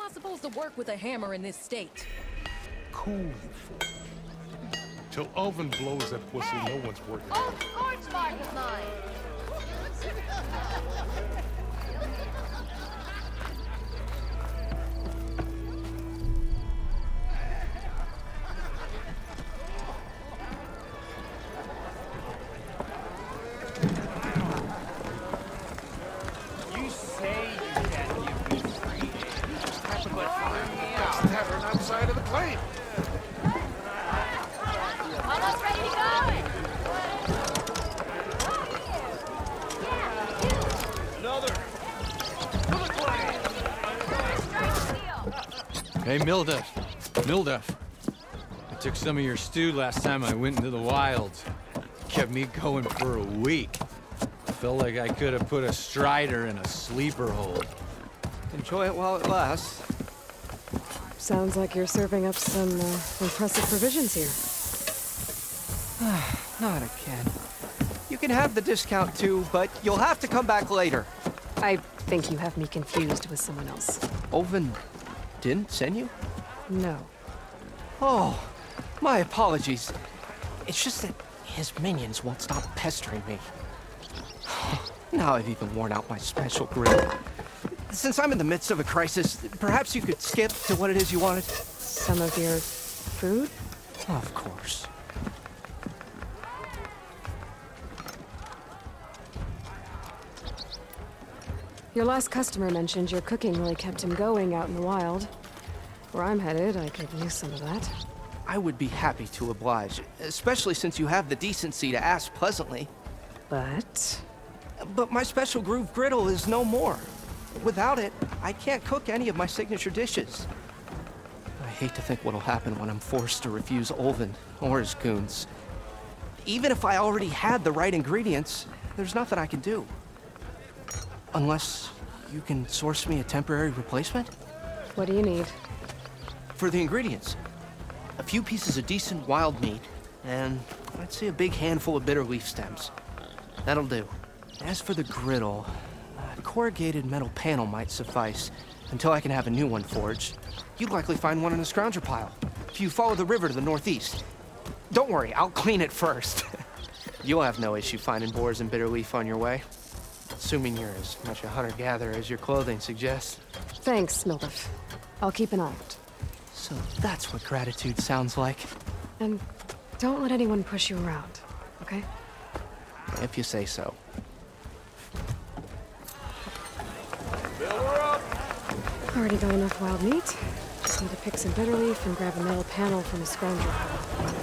not supposed to work with a hammer in this state. Cool, you fool. Till Oven blows that whistle, no one's working. Oh, Scorch Mark is mine! You say you can't give me free. Nothing but find me out. Tavern outside of the claim. Almost ready to go! Another. For the claim. Hey, Mildef. Mildef. I took some of your stew last time I went into the wilds. Kept me going for a week. Felt like I could have put a strider in a sleeper hold. Enjoy it while it lasts. Sounds like you're serving up some impressive provisions here. Not again. You can have the discount too, but you'll have to come back later. I think you have me confused with someone else. Oven didn't send you? No. Oh, my apologies. It's just that his minions won't stop pestering me. Now I've even worn out my special grill. Since I'm in the midst of a crisis, perhaps you could skip to what it is you wanted? Some of your food? Of course. Your last customer mentioned your cooking really kept him going out in the wild. Where I'm headed, I could use some of that. I would be happy to oblige, especially since you have the decency to ask pleasantly. But But my special groove griddle is no more. Without it, I can't cook any of my signature dishes. I hate to think what'll happen when I'm forced to refuse Olvin or his goons. Even if I already had the right ingredients, there's nothing I can do. Unless you can source me a temporary replacement? what do you need? For the ingredients, a few pieces of decent wild meat, and I'd say a big handful of bitter leaf stems. That'll do. As for the griddle, a corrugated metal panel might suffice until I can have a new one forged. You'd likely find one in a scrounger pile if you follow the river to the northeast. Don't worry, I'll clean it first. You'll have no issue finding boars and bitter leaf on your way. Assuming you're as much a hunter-gatherer as your clothing suggests. Thanks, Mildef. I'll keep an eye out. So that's what gratitude sounds like, And don't let anyone push you around, okay? if you say so. Already got enough wild meat. Just need to pick some bitter leaf and grab a metal panel from a scrounger pile.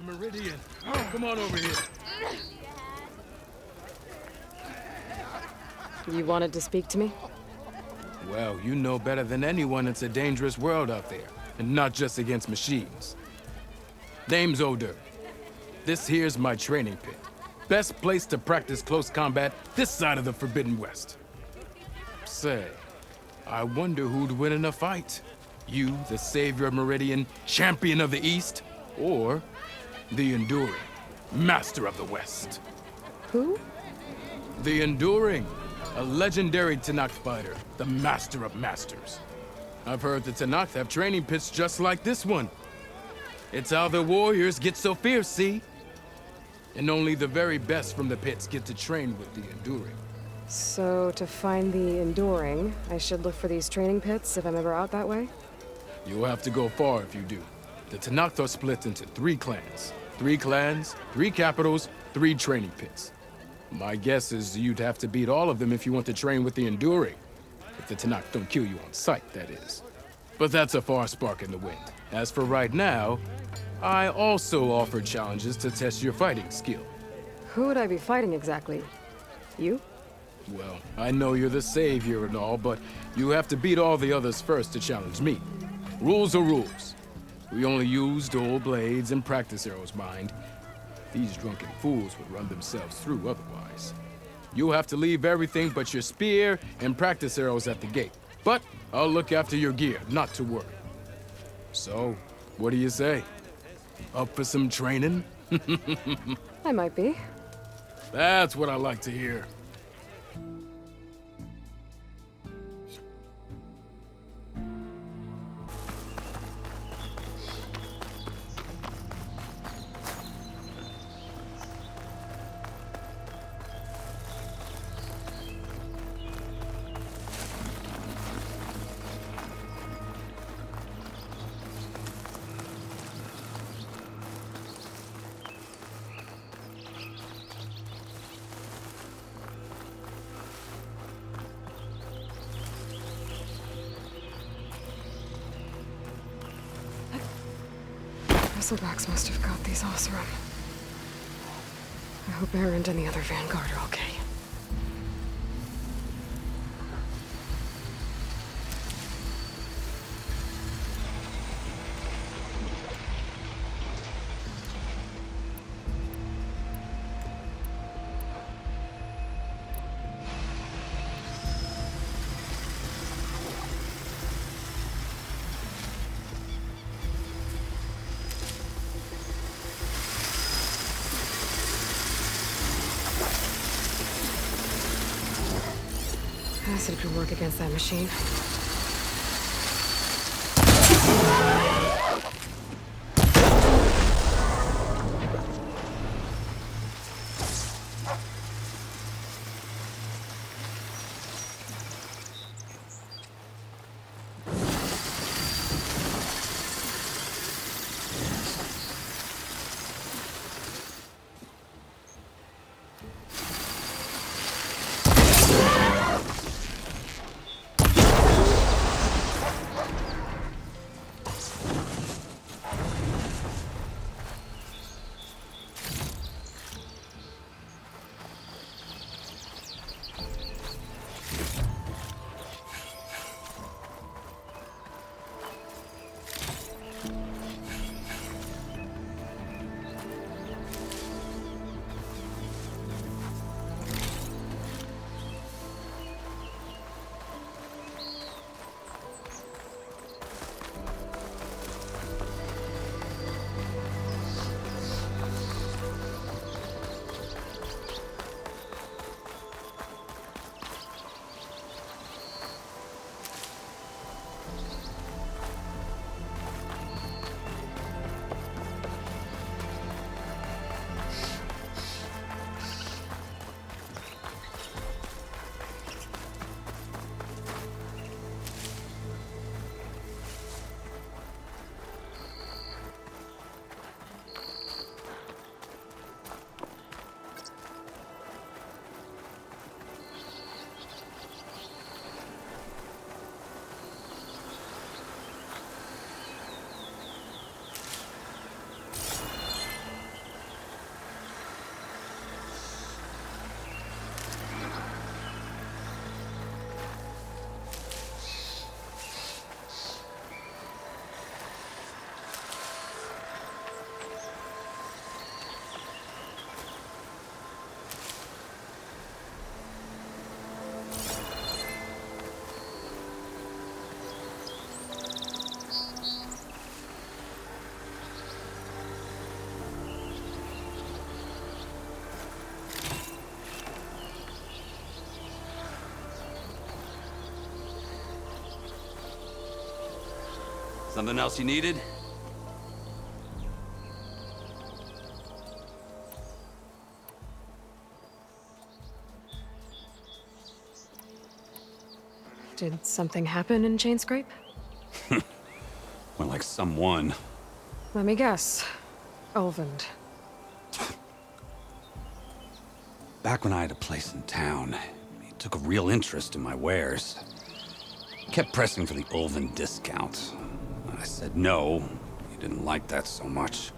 Meridian. Come on over here. You wanted to speak to me? Well, you know better than anyone it's a dangerous world out there, and not just against machines. Name's Oder. This here's my training pit. Best place to practice close combat this side of the Forbidden West. Say, I wonder who'd win in a fight. You, the savior of Meridian, champion of the East, or the enduring master of the West. Who? The Enduring, a legendary Tanakh fighter, the master of masters. I've heard the Tanakh have training pits just like this one. It's how the warriors get so fierce, see? And only the very best from the pits get to train with the Enduring. So, to find the Enduring, I should look for these training pits if I'm ever out that way? You'll have to go far if you do. The Tanakh are split into 3 clans. 3 clans, 3 capitals, 3 training pits. My guess is you'd have to beat all of them if you want to train with the Enduring. If the Tanakh don't kill you on sight, that is. But that's a far spark in the wind. As for right now, I also offer challenges to test your fighting skill. Who would I be fighting exactly? You? Well, I know you're the savior and all, but you have to beat all the others first to challenge me. Rules are rules. We only use dual blades and practice arrows, mind. These drunken fools would run themselves through otherwise. You'll have to leave everything but your spear and practice arrows at the gate. But I'll look after your gear, not to worry. So, what do you say? Up for some training? I might be. That's what I like to hear. Wrestlebacks must have got these Oseram. I hope Erend and the other Vanguard are okay. Acid could work against that machine. Something else you needed? Did something happen in Chain Scrape? Well, like someone. Let me guess. Ulvund. Back when I had a place in town, he took a real interest in my wares. He kept pressing for the Ulvund discount. I said no. He didn't like that so much.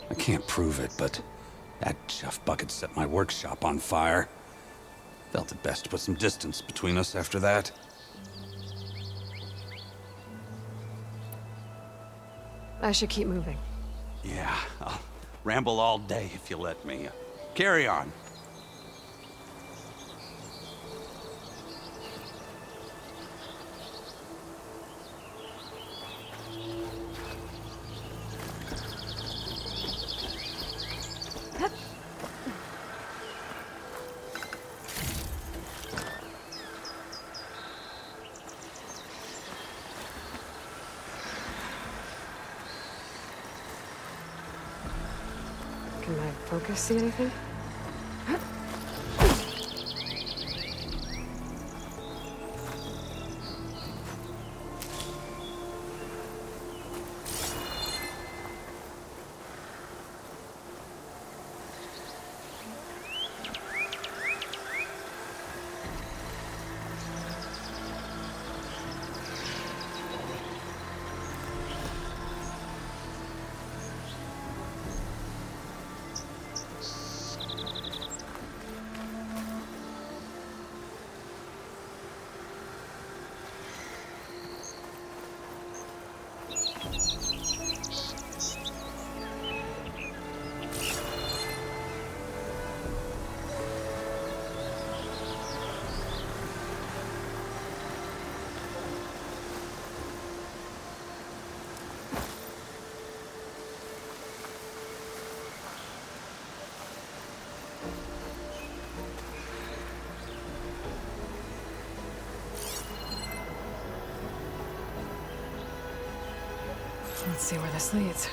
I can't prove it, but that chuff bucket set my workshop on fire. Felt it best to put some distance between us after that. I should keep moving. Yeah, I'll ramble all day if you let me. Carry on. Can my focus see anything? Let's see where this leads.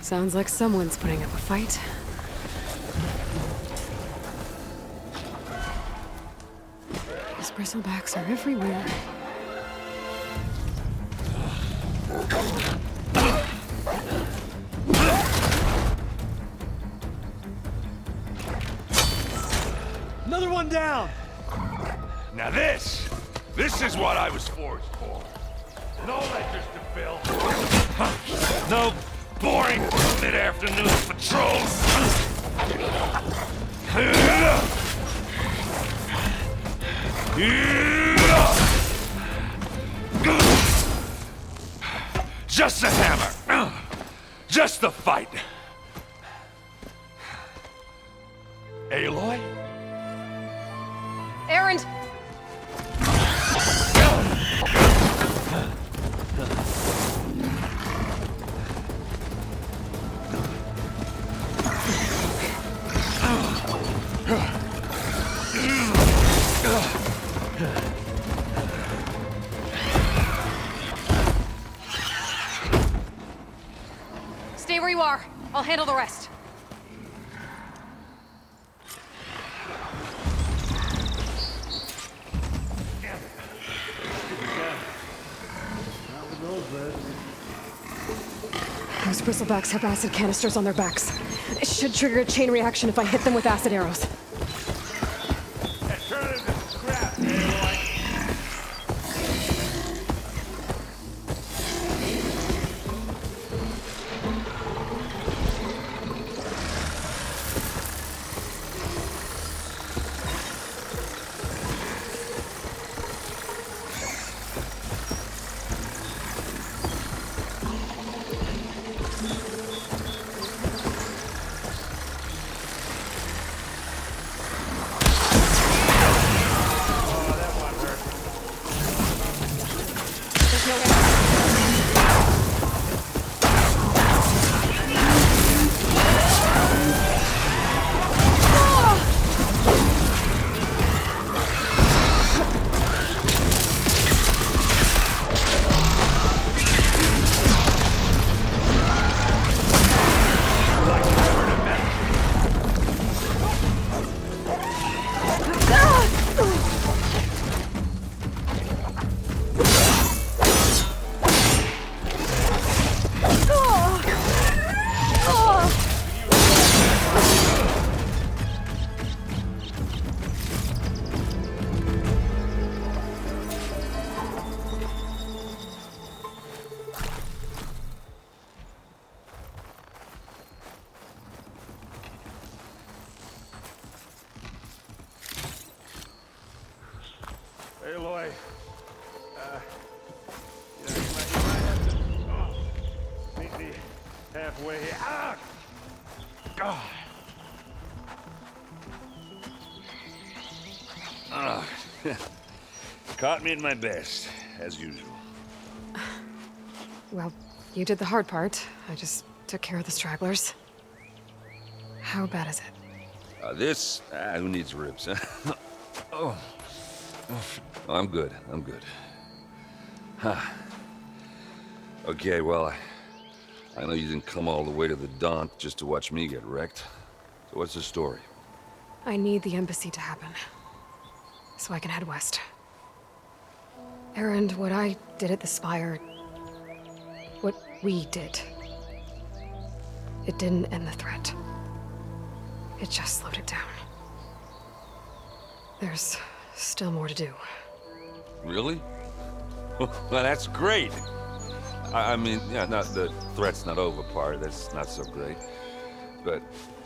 Sounds like someone's putting up a fight. These bristlebacks are everywhere. Another one down! Now this is what I was forged for. No ledgers to fill. No boring mid-afternoon patrols. Just the hammer. Just the fight. Aloy? Erend! Stay where you are. I'll handle the rest. Those bristlebacks have acid canisters on their backs. It should trigger a chain reaction if I hit them with acid arrows. Turn it into scrap, Aloy. Aloy, you might have to meet me halfway here. Ah! God. Ah, caught me at my best, as usual. Well, you did the hard part. I just took care of the stragglers. How bad is it? Who needs ribs, huh? Oh. I'm good. I'm good. Huh. Okay, well, I know you didn't come all the way to the Daunt just to watch me get wrecked. So what's the story? I need the embassy to happen, so I can head west. Erend, what I did at the Spire... what we did... it didn't end the threat. It just slowed it down. There's still more to do. Really? Well, that's great. I mean, yeah, not the threat's not over part. That's not so great. But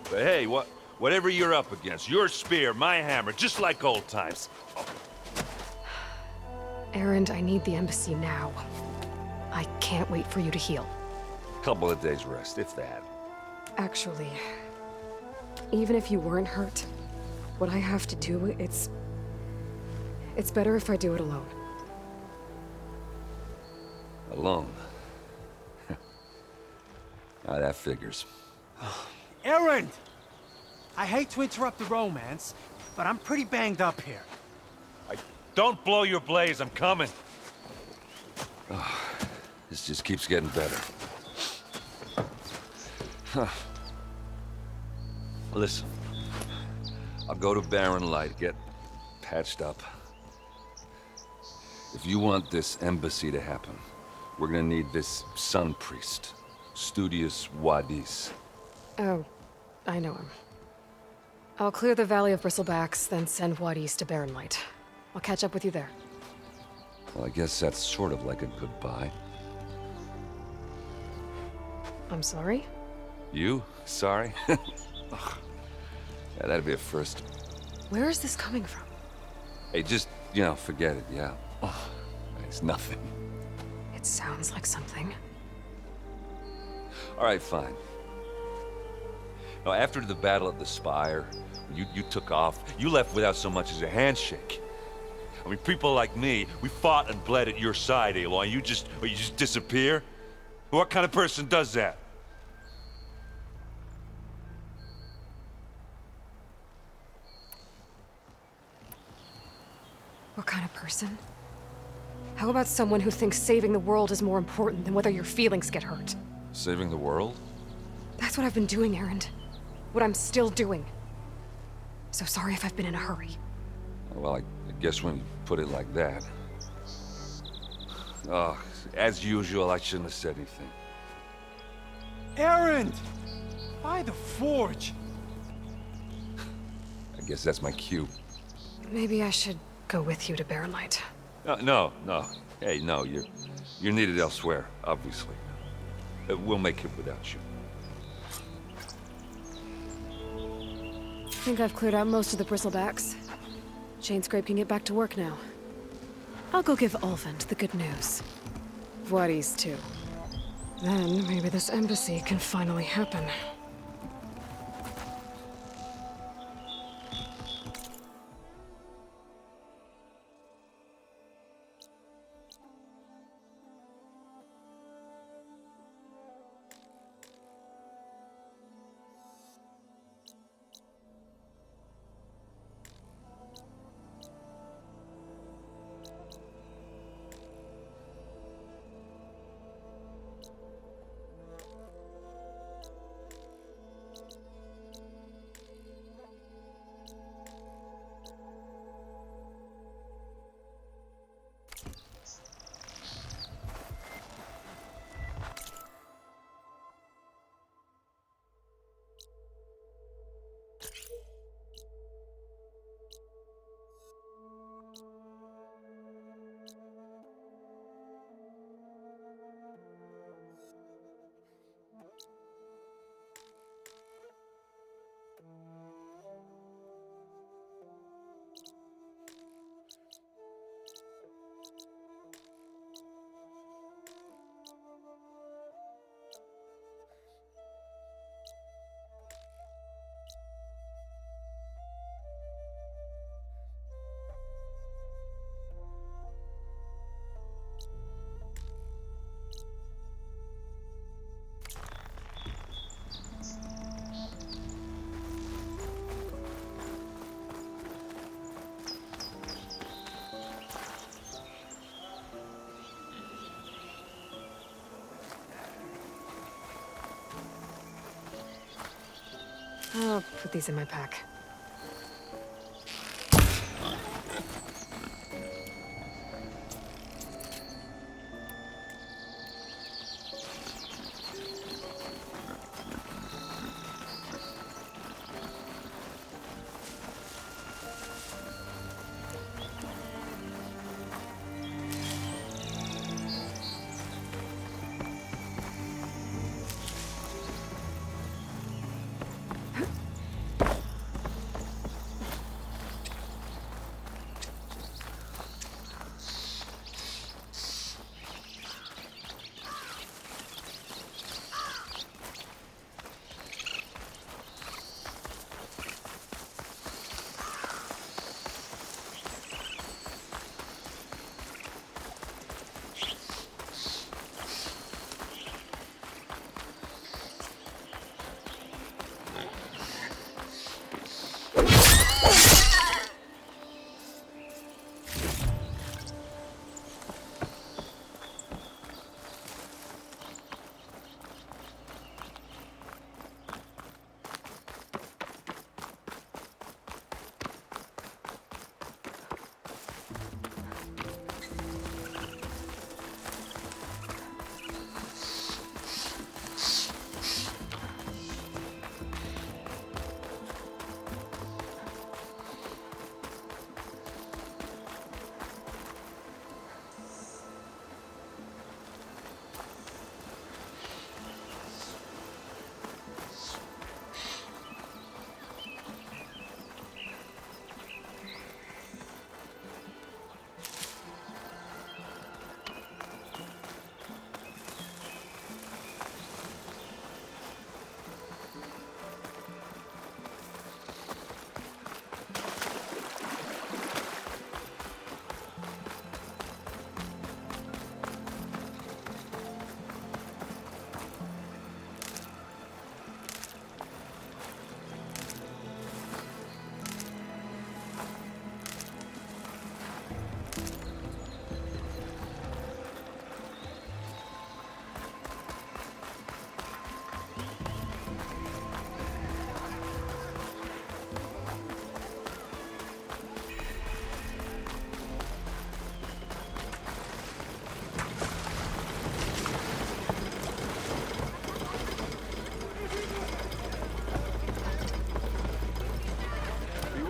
hey, whatever you're up against, your spear, my hammer, just like old times. Erend, I need the embassy now. I can't wait for you to heal. Couple of days rest, if that. Actually, even if you weren't hurt, what I have to do, it's better if I do it alone. Alone? That figures. Erend! I hate to interrupt the romance, but I'm pretty banged up here. Don't blow your blaze, I'm coming. Oh, this just keeps getting better. Listen, I'll go to Barren Light, get patched up. If you want this embassy to happen, we're gonna need this sun priest, Studious Wadis. Oh, I know him. I'll clear the Valley of Bristlebacks, then send Wadis to Barren Light. I'll catch up with you there. Well, I guess that's sort of like a goodbye. I'm sorry? You? Sorry? Ugh. Yeah, that'd be a first. Where is this coming from? Hey, just, forget it, yeah? Oh, it's nothing. It sounds like something. All right, fine. Now, after the Battle at the Spire, you took off, you left without so much as a handshake. I mean, people like me, we fought and bled at your side, Aloy. You just disappear? What kind of person does that? What kind of person? How about someone who thinks saving the world is more important than whether your feelings get hurt? Saving the world? That's what I've been doing, Erend. What I'm still doing. So sorry if I've been in a hurry. Well, I guess when you put it like that. Oh, as usual, I shouldn't have said anything. Erend! By the forge! I guess that's my cue. Maybe I should go with you to Barren Light. No. Hey, no, you're needed elsewhere, obviously. We'll make it without you. I think I've cleared out most of the Bristlebacks. Chainscrape can get back to work now. I'll go give Ulvund the good news. Wadis, too. Then maybe this embassy can finally happen. I'll put these in my pack.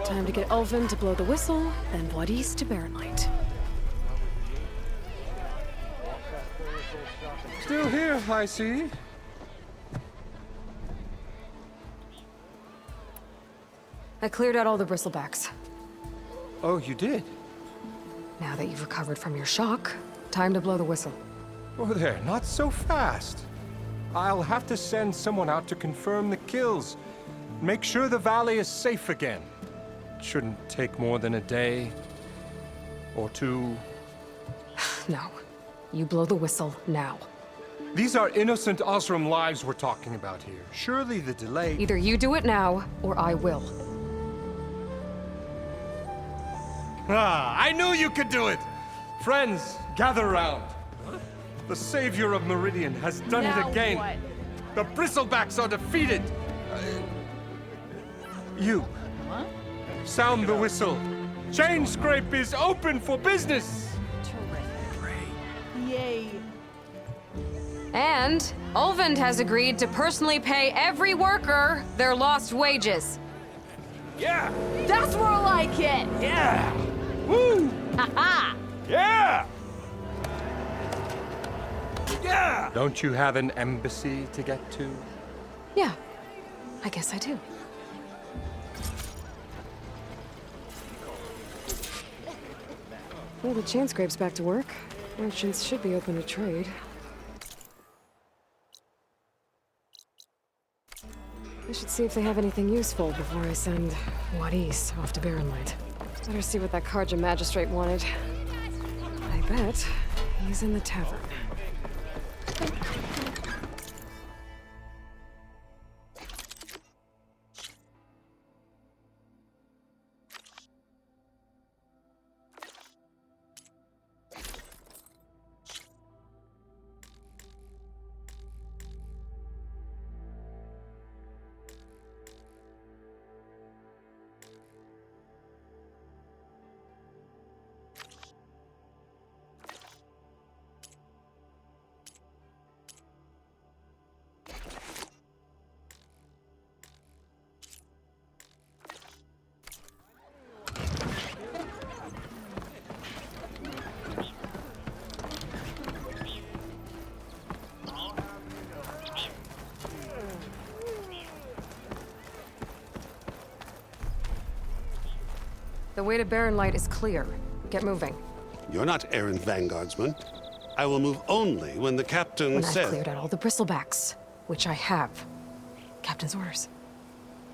Time to get Ulvin to blow the whistle, then Wadis to Baronlight. Still here, I see. I cleared out all the bristlebacks. Oh, you did? Now that you've recovered from your shock, time to blow the whistle. Oh, there, not so fast. I'll have to send someone out to confirm the kills. Make sure the valley is safe again. It shouldn't take more than a day. Or two. No. You blow the whistle now. These are innocent Osram lives we're talking about here. Surely the delay... Either you do it now, or I will. Ah, I knew you could do it! Friends, gather round. The savior of Meridian has done it again. What? The bristlebacks are defeated. You. Huh? Sound the whistle. Chain Scrape is open for business. Yay. And Ulvin has agreed to personally pay every worker their lost wages. Yeah! That's more like it. Yeah! Woo! Ha Yeah! Yeah! Don't you have an embassy to get to? Yeah, I guess I do. Well, the Chain Scrape's back to work. Merchants should be open to trade. I should see if they have anything useful before I send Wadis off to Baronlight. Better see what that Karja magistrate wanted. I bet he's in the tavern. The way to Baronlight is clear. Get moving. You're not errant vanguardsman. I will move only when the captain When says... I've cleared out all the bristlebacks, which I have. Captain's orders.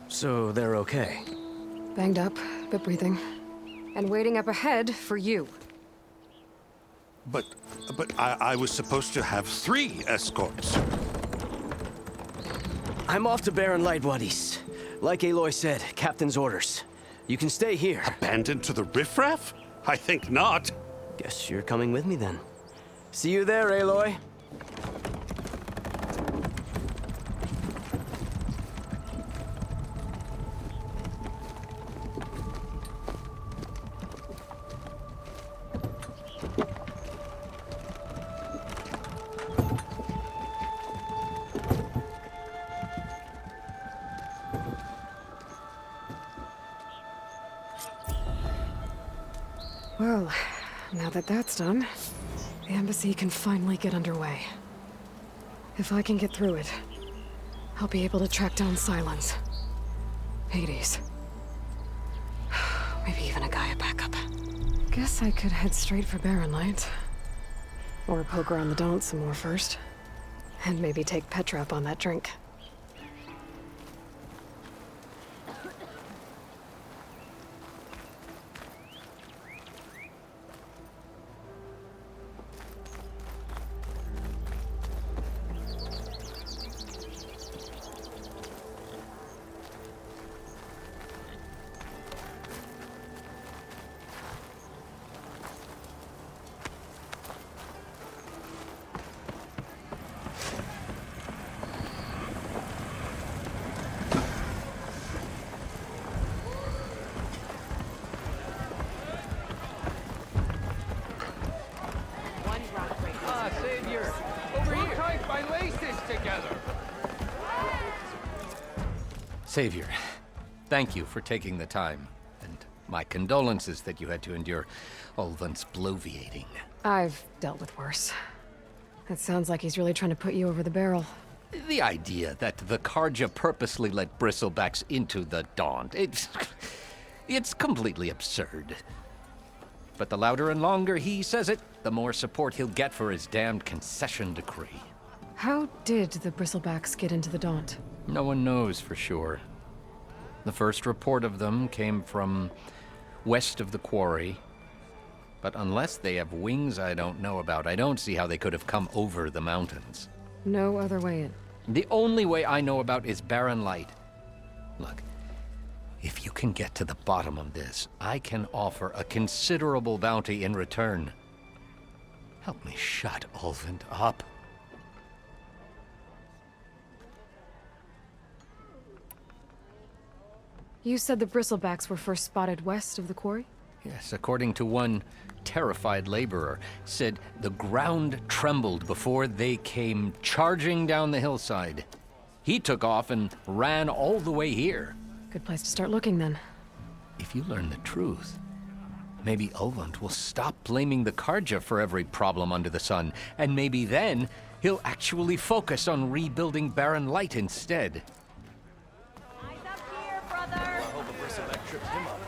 So they're okay? Banged up, but breathing. And waiting up ahead for you. But I was supposed to have 3 escorts. I'm off to Baronlight, Wadis. Like Aloy said, captain's orders. You can stay here. Abandoned to the riffraff? I think not. Guess you're coming with me then. See you there, Aloy. Well, now that that's done, the embassy can finally get underway. If I can get through it, I'll be able to track down Silence. Hades. Maybe even a Gaia backup. Guess I could head straight for Baronlight. Or poke around the Daunt some more first. And maybe take Petra up on that drink. Savior! Over here! Tight my laces together! Savior, thank you for taking the time. And My condolences that you had to endure Ulvant's bloviating. I've dealt with worse. It sounds like he's really trying to put you over the barrel. The idea that the Karja purposely let bristlebacks into the Daunt, it's completely absurd. But the louder and longer he says it, the more support he'll get for his damned concession decree. How did the bristlebacks get into the Daunt? No one knows for sure. The first report of them came from west of the quarry. But unless they have wings I don't know about, I don't see how they could have come over the mountains. No other way in. The only way I know about is barren light. Look, if you can get to the bottom of this, I can offer a considerable bounty in return. Help me shut Ulvant up. You said the bristlebacks were first spotted west of the quarry? Yes, according to one terrified laborer, said the ground trembled before they came charging down the hillside. He took off and ran all the way here. Good place to start looking, then. If you learn the truth, maybe Ulvant will stop blaming the Karja for every problem under the sun, and maybe then he'll actually focus on rebuilding Barren Light instead. Eyes up here, brother. I hope a bristleback tripped him up.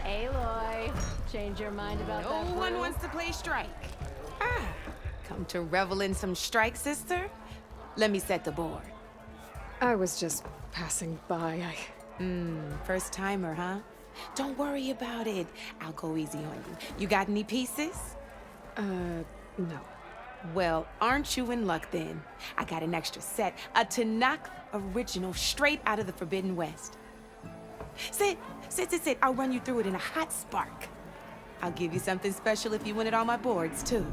Aloy, change your mind about No that one brew? wants to play strike. Ah, come to revel in some strike, sister? Let me set the board. I was just passing by. First timer, huh? Don't worry about it. I'll go easy on you. You got any pieces? No. Well, aren't you in luck then? I got an extra set, a Tanakh original straight out of the Forbidden West. Sit. I'll run you through it in a hot spark. I'll give you something special if you win it on my boards, too.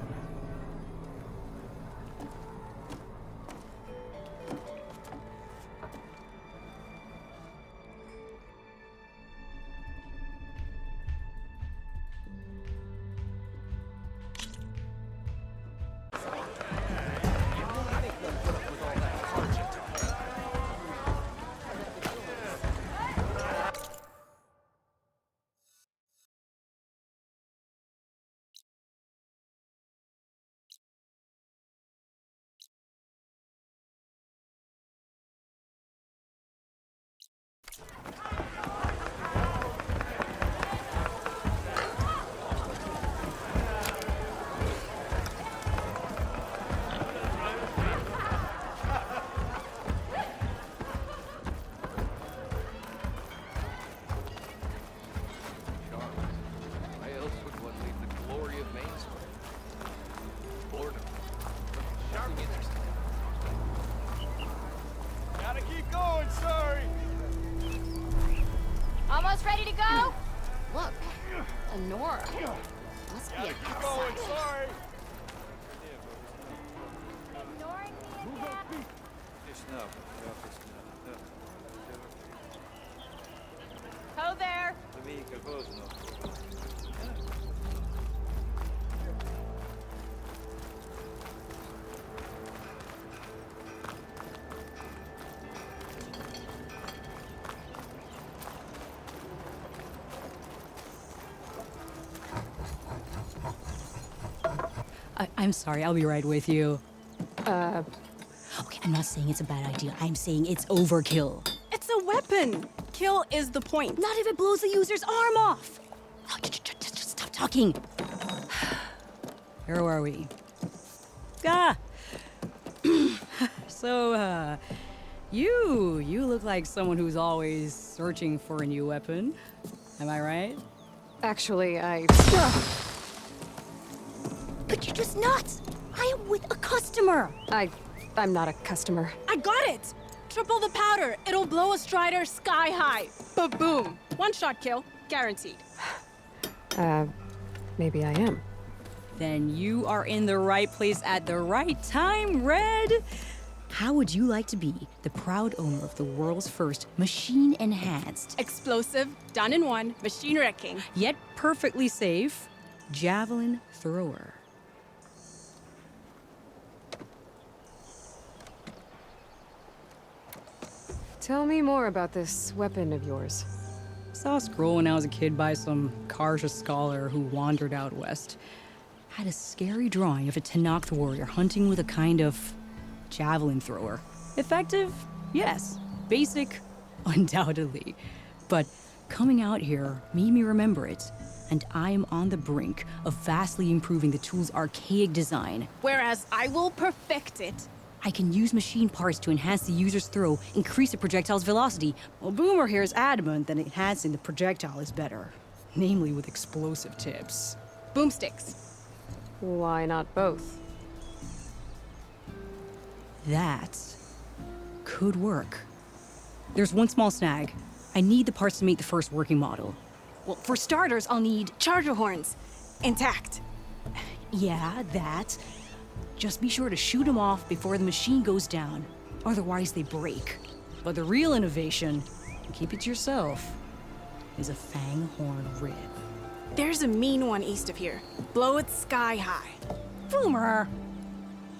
Why else would one leave the glory of Mainsway? Boredom. Sharply interesting. Gotta keep going, sorry. Almost ready to go? Look, Honora. Must be a Keep going, sorry. ignoring me again. Ho there. I'm sorry, I'll be right with you. Okay, I'm not saying it's a bad idea. I'm saying it's overkill. It's a weapon! Kill is the point. Not if it blows the user's arm off. Oh, just stop talking. Where were we? So, you look like someone who's always searching for a new weapon. Am I right? Actually, But you're just nuts. I am with a customer. I'm not a customer. I got it! Triple the powder. It'll blow a Strider sky high. Ba-boom. One shot kill. Guaranteed. Maybe I am. Then you are in the right place at the right time, Red. How would you like to be the proud owner of the world's first machine-enhanced, Explosive, done in one, machine wrecking. Yet perfectly safe, Javelin thrower. Tell me more about this weapon of yours. Saw a scroll when I was a kid by some Karja scholar who wandered out west. Had a scary drawing of a Tenakth warrior hunting with a kind of javelin thrower. Effective? Yes. Basic? Undoubtedly. But coming out here made me remember it, and I am on the brink of vastly improving the tool's archaic design. Whereas I will perfect it. I can use machine parts to enhance the user's throw, increase the projectile's velocity. Well, Boomer here is adamant that enhancing the projectile is better. Namely with explosive tips. Boomsticks. Why not both? That could work. There's one small snag. I need the parts to make the first working model. Well, for starters, I'll need charger horns. Intact. Yeah, that. Just be sure to shoot them off before the machine goes down. Otherwise, they break. But the real innovation, and keep it to yourself, is a fang horn rib. There's a mean one east of here. Blow it sky high. Boomer!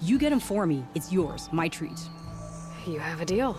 You get him for me. It's yours. My treat. You have a deal.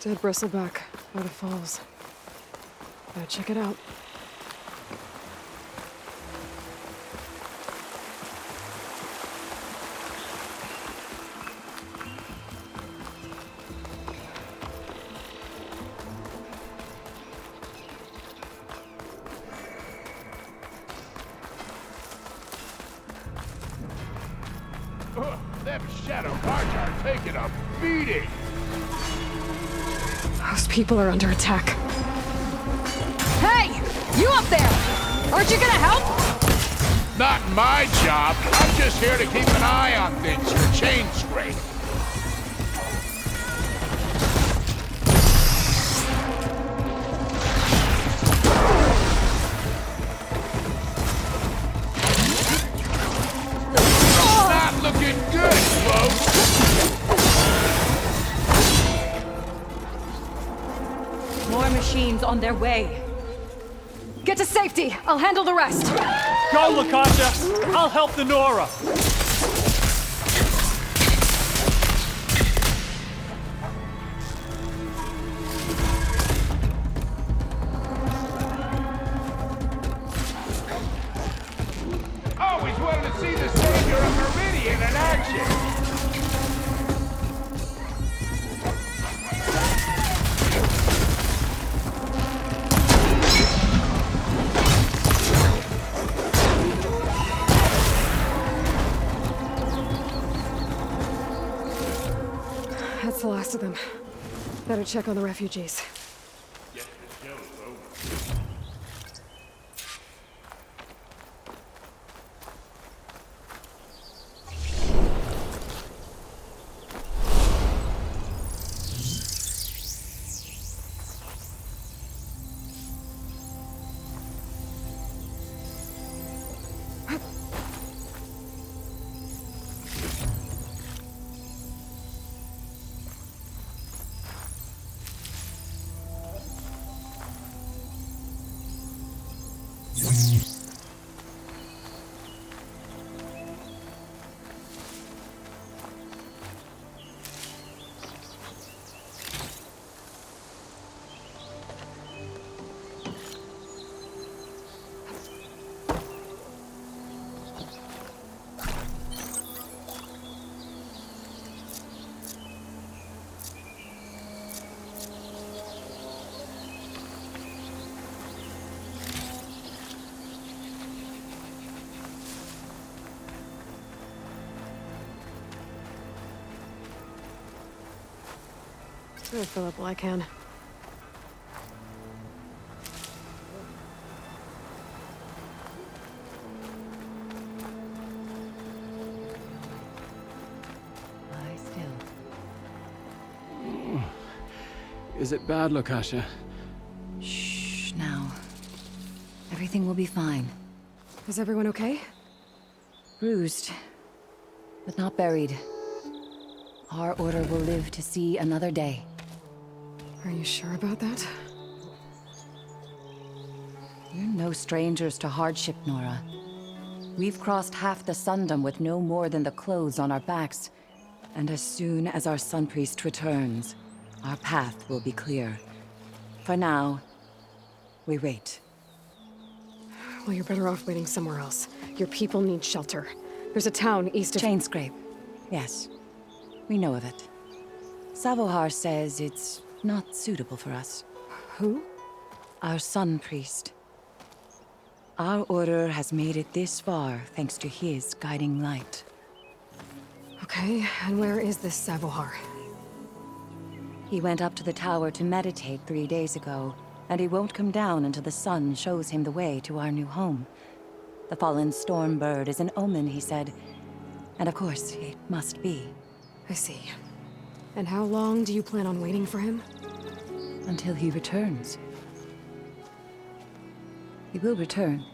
Dead bristleback by the falls. Gotta check it out. Them shadow guards are taking a beating. Those people are under attack. Hey! You up there! Aren't you gonna help? Not my job. I'm just here to keep an eye on things for chain scrape. Not looking good, folks. More machines on their way. Get to safety! I'll handle the rest! Go, Lakasha! I'll help the Nora! Always wanted to see the savior of Meridian in action. That's the last of them. Better check on the refugees. I'll fill up while I can. Lie still. Is it bad, Lakasha? Shh, now. Everything will be fine. Is everyone okay? Bruised, but not buried. Our order will live to see another day. Are you sure about that? We're no strangers to hardship, Nora. We've crossed half the Sundom with no more than the clothes on our backs. And as soon as our Sun Priest returns, our path will be clear. For now, we wait. Well, you're better off waiting somewhere else. Your people need shelter. There's a town east of... Chainscrape. Yes. We know of it. Savohar says it's not suitable for us. Who? Our Sun Priest. Our order has made it this far thanks to his guiding light. Okay, and where is this Savohar? He went up to the tower to meditate 3 days ago, and he won't come down until the sun shows him the way to our new home. The fallen storm bird is an omen, he said. And of course, it must be. I see. And how long do you plan on waiting for him? Until he returns. He will return.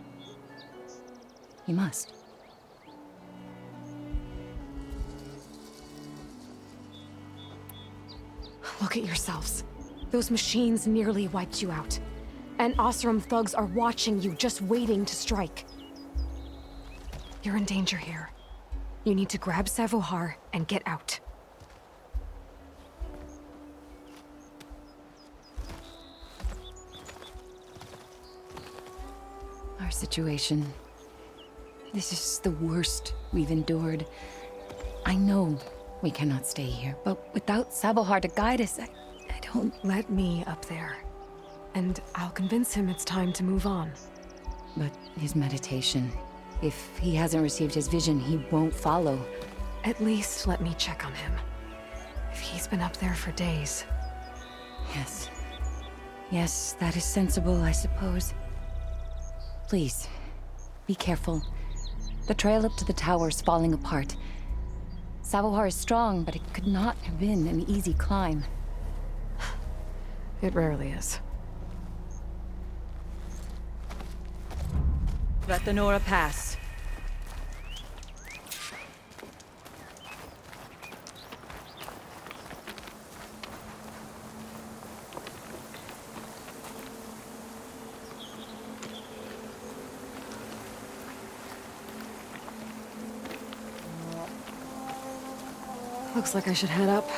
He must. Look at yourselves. Those machines nearly wiped you out. And Osram thugs are watching you, just waiting to strike. You're in danger here. You need to grab Savohar and get out. situation. This is the worst we've endured. I know we cannot stay here, but without Savohar to guide us, I don't... Let me up there, and I'll convince him it's time to move on. But his meditation... If he hasn't received his vision, he won't follow. At least let me check on him. If he's been up there for days. Yes. Yes, that is sensible, I suppose. Please, be careful. The trail up to the tower is falling apart. Savohar is strong, but it could not have been an easy climb. It rarely is. Let the Nora pass. Looks like I should head up.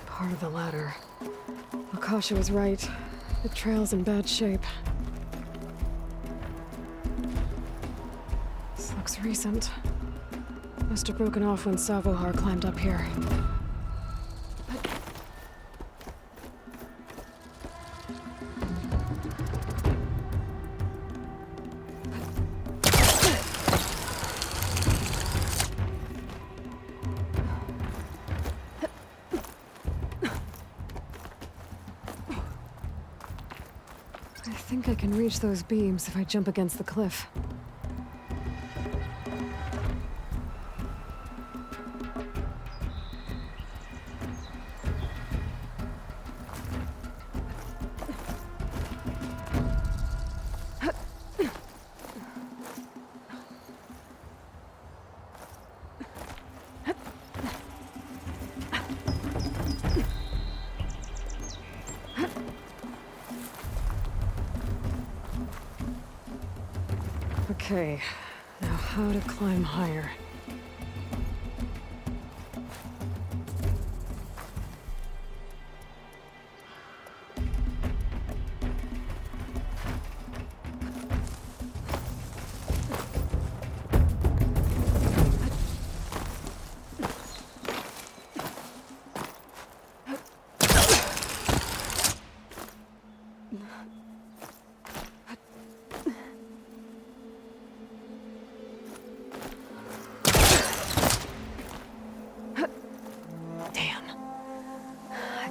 Part of the ladder. Akasha was right. The trail's in bad shape. This looks recent. Must have broken off when Savohar climbed up here. I think I can reach those beams if I jump against the cliff. Okay, now how to climb higher.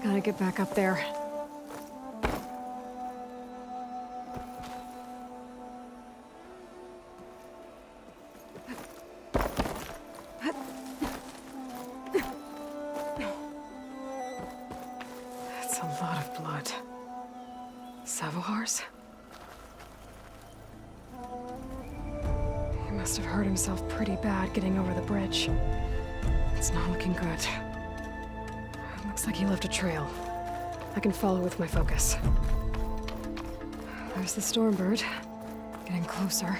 Gotta get back up there. That's a lot of blood. Savohar's? He must have hurt himself pretty bad getting over the bridge. It's not looking good. Looks like he left a trail. I can follow with my focus. There's the Stormbird, getting closer.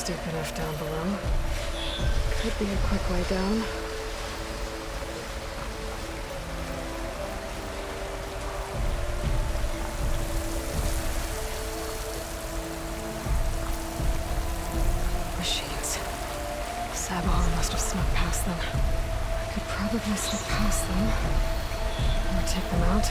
steep enough down below. Could be a quick way down. Machines. Sabahar must have snuck past them. I could probably slip past them. Or take them out.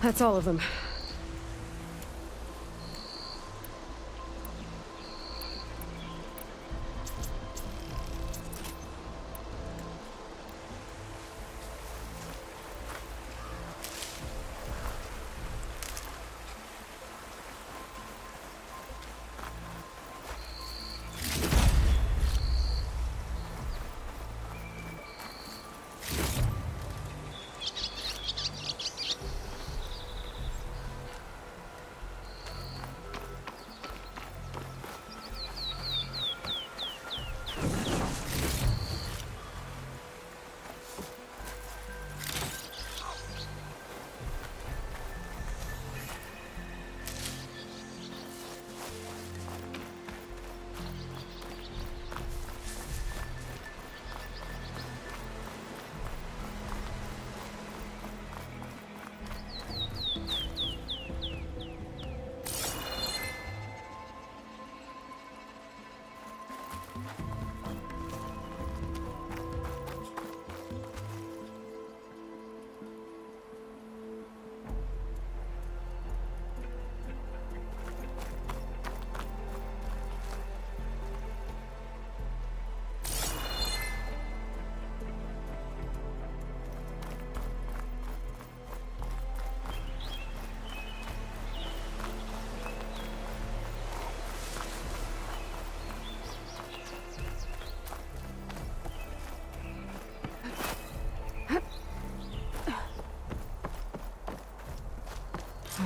That's all of them.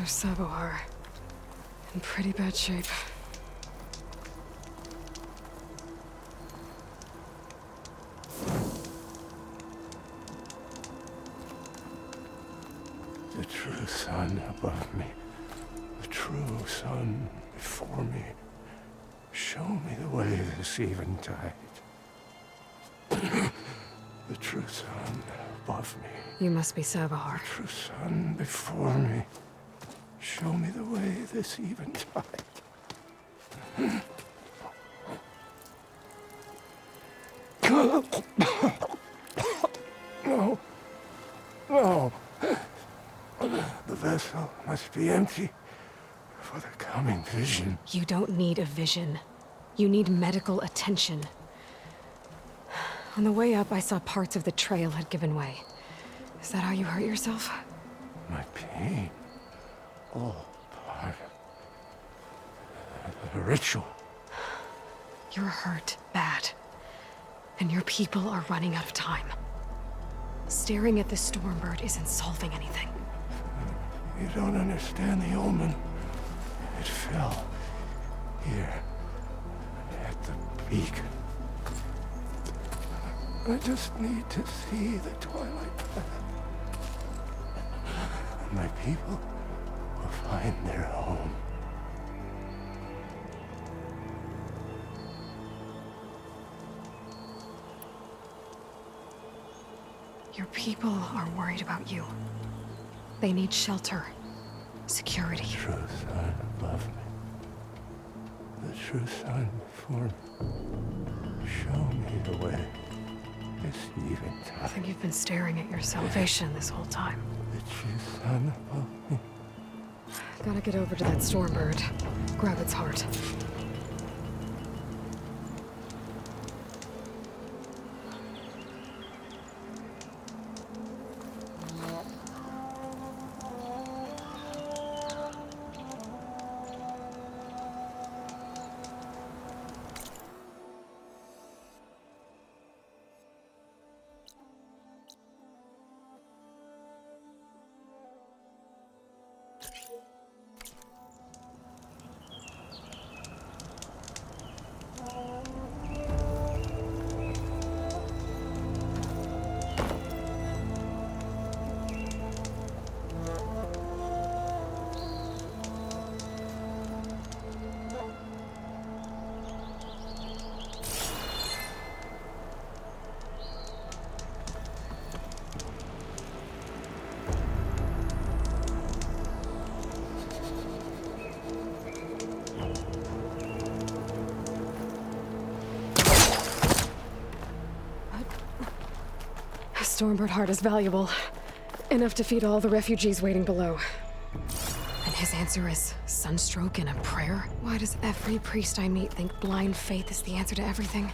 There's Sabohar. In pretty bad shape. The true sun above me. The true sun before me. Show me the way this eventide. The true sun above me. You must be Sabohar. The true sun before me. Show me the way this eventide. No. No. The vessel must be empty for the coming vision. You don't need a vision. You need medical attention. On the way up, I saw parts of the trail had given way. Is that how you hurt yourself? My pain. All part of the ritual. You're hurt bad. And your people are running out of time. Staring at the Stormbird isn't solving anything. You don't understand the omen. It fell here at the beacon. I just need to see the twilight path. And my people will find their home. Your people are worried about you. They need shelter, security. The true sun above me. The true sun before me. Show me the way. This eventide. I think you've been staring at your salvation this whole time. The true sun above me. Gotta get over to that Stormbird. Grab its heart. Stormbird heart is valuable. Enough to feed all the refugees waiting below. And his answer is sunstroke and a prayer? Why does every priest I meet think blind faith is the answer to everything?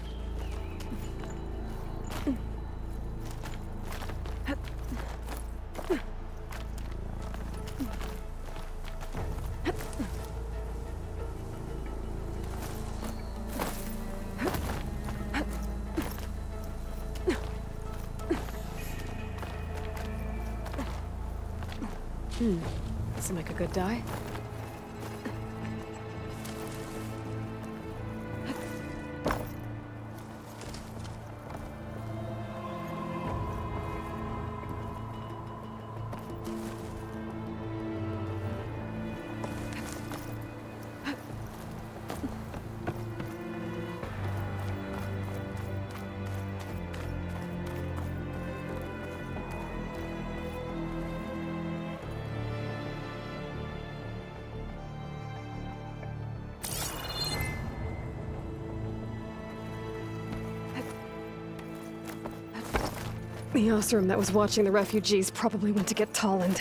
Seem like a good die. The Osram that was watching the refugees probably went to get Tolland.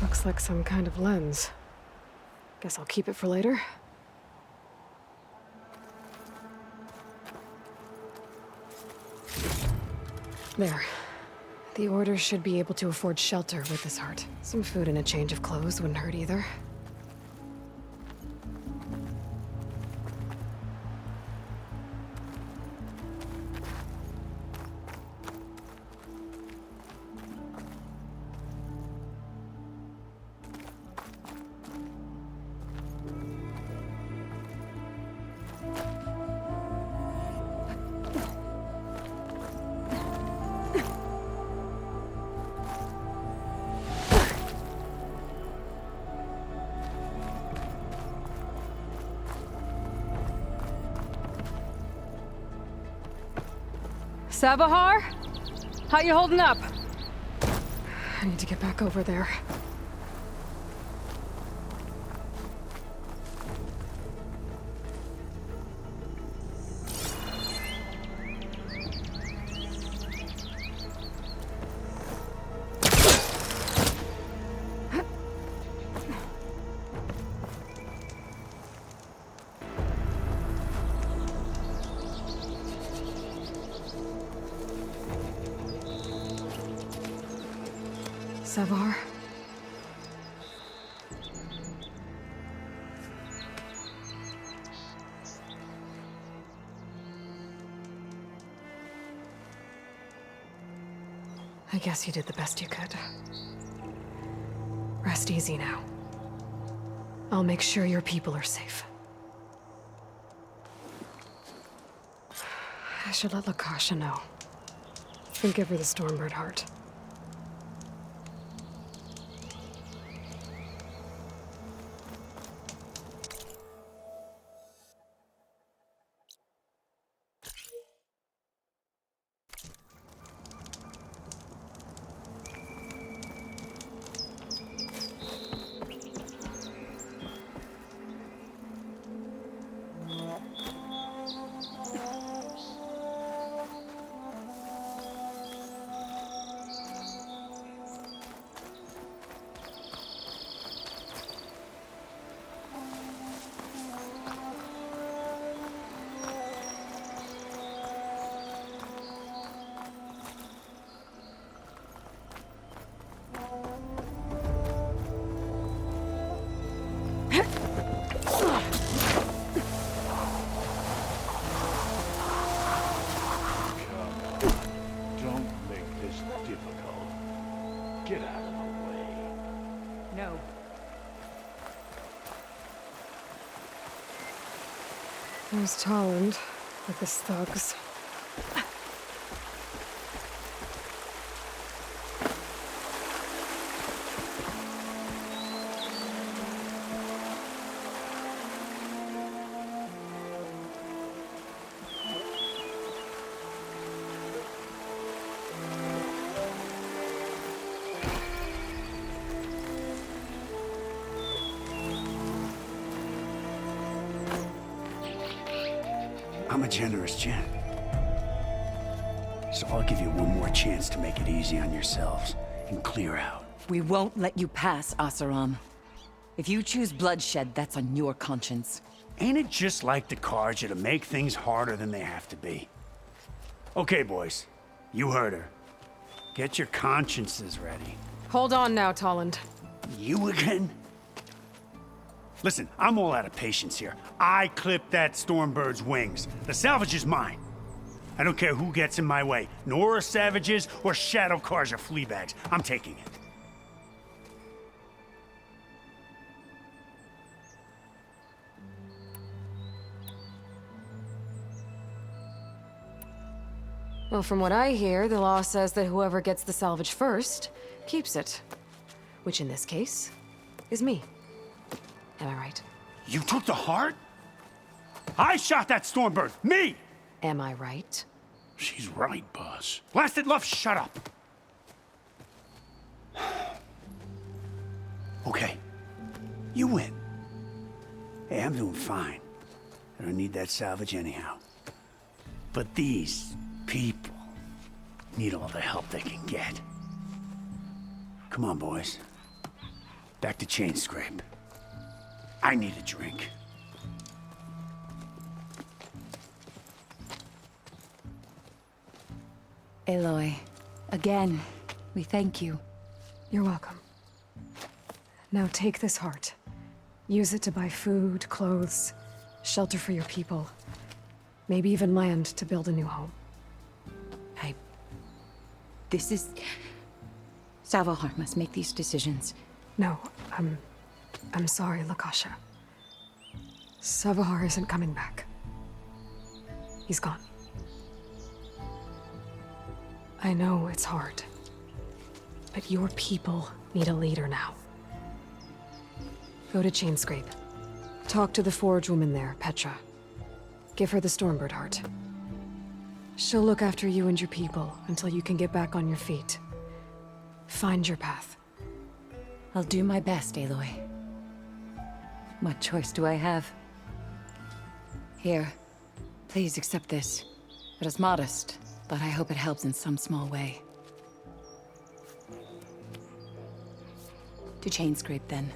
Looks like some kind of lens. Guess I'll keep it for later. There. The Order should be able to afford shelter with this heart. Some food and a change of clothes wouldn't hurt either. Sabahar? How you holding up? I need to get back over there. Savar? I guess you did the best you could. Rest easy now. I'll make sure your people are safe. I should let Lakasha know. And give her the Stormbird heart. Don't make this difficult. Get out of the way. No. There's Tolland with his thugs. I'm a generous gent. So I'll give you one more chance to make it easy on yourselves and clear out. We won't let you pass, Asaram. If you choose bloodshed, that's on your conscience. Ain't it just like the Karja to make things harder than they have to be? Okay, boys. You heard her. Get your consciences ready. Hold on now, Tolland. You again? Listen, I'm all out of patience here. I clipped that Stormbird's wings. The salvage is mine. I don't care who gets in my way. Nora savages or Shadow Karja fleabags. I'm taking it. Well, from what I hear, the law says that whoever gets the salvage first keeps it. Which in this case is me. Am I right? You took the heart? I shot that Stormbird! Me! Am I right? She's right, boss. Blasted love, shut up! Okay. You win. Hey, I'm doing fine. I don't need that salvage anyhow. But these people need all the help they can get. Come on, boys. Back to Chain Scrape. I need a drink. Aloy. Again, we thank you. You're welcome. Now take this heart. Use it to buy food, clothes, shelter for your people. Maybe even land to build a new home. This is... Salvahar must make these decisions. No, I'm sorry, Lakasha. Savahar isn't coming back. He's gone. I know it's hard, but your people need a leader now. Go to Chainscrape. Talk to the forge woman there, Petra. Give her the Stormbird heart. She'll look after you and your people until you can get back on your feet. Find your path. I'll do my best, Aloy. What choice do I have? Here, please accept this. It is modest, but I hope it helps in some small way. To Chainscrape, then.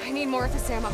I need more of this ammo.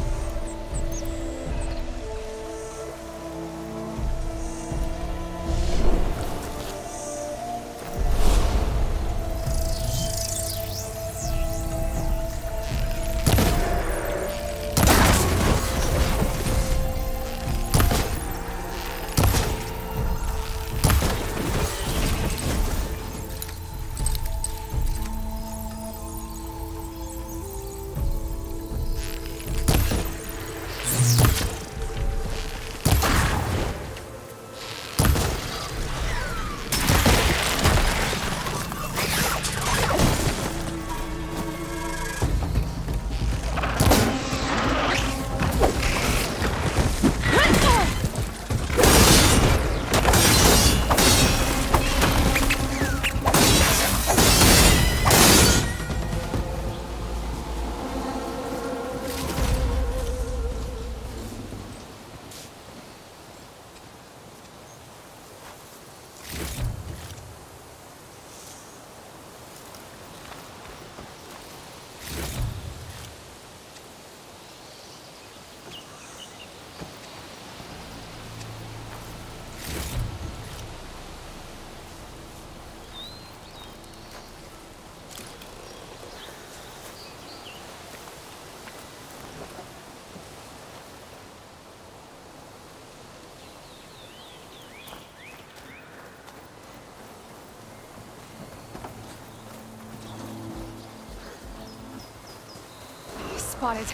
Spotted.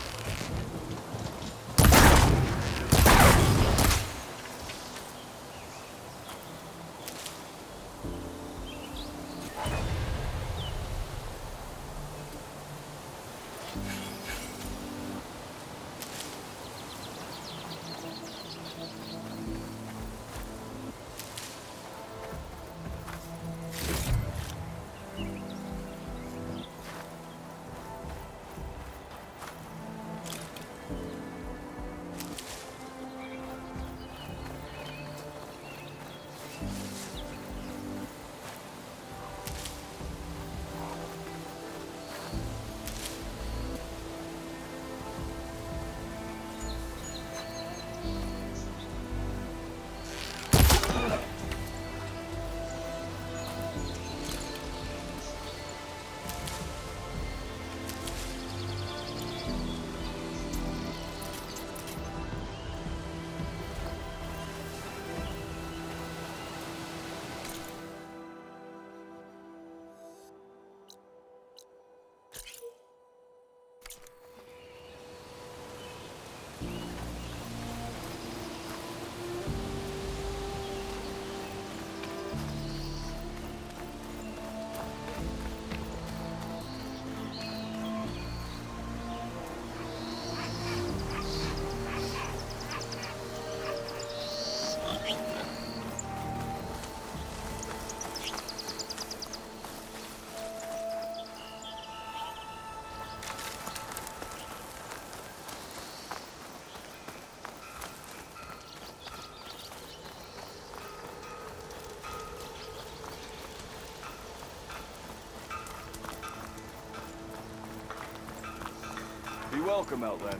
Be welcome, Outlander.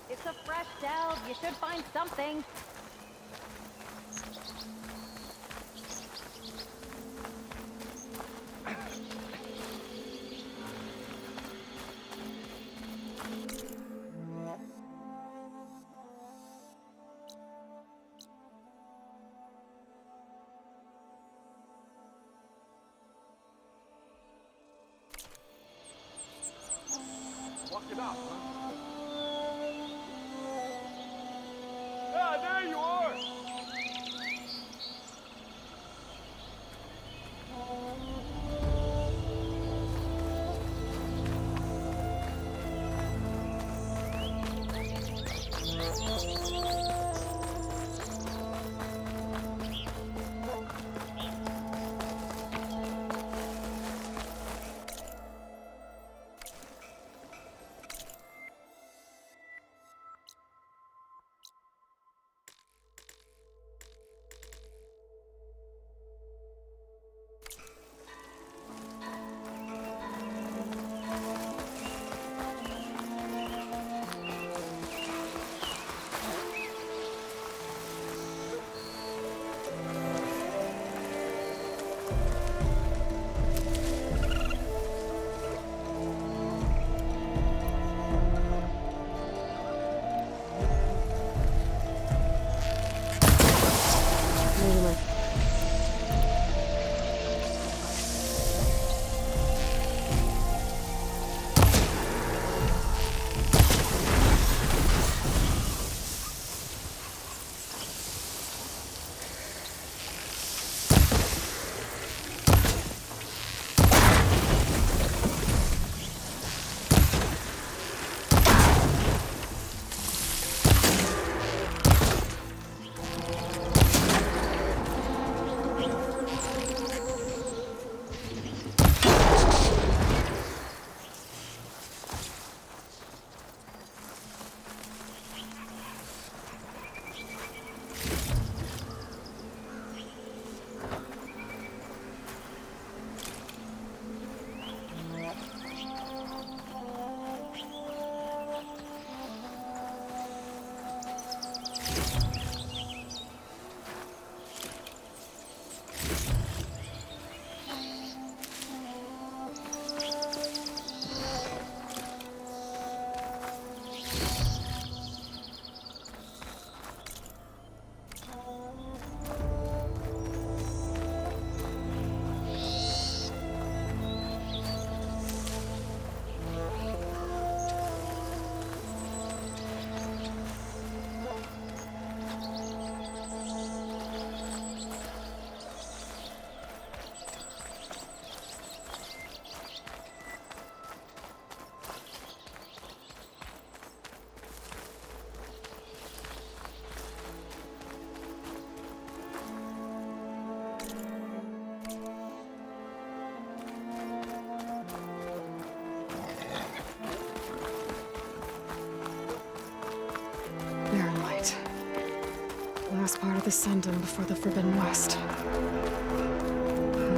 It's a fresh delve. You should find something. Walk it out, huh? Ah, there you are! Last part of the Sundom before the Forbidden West.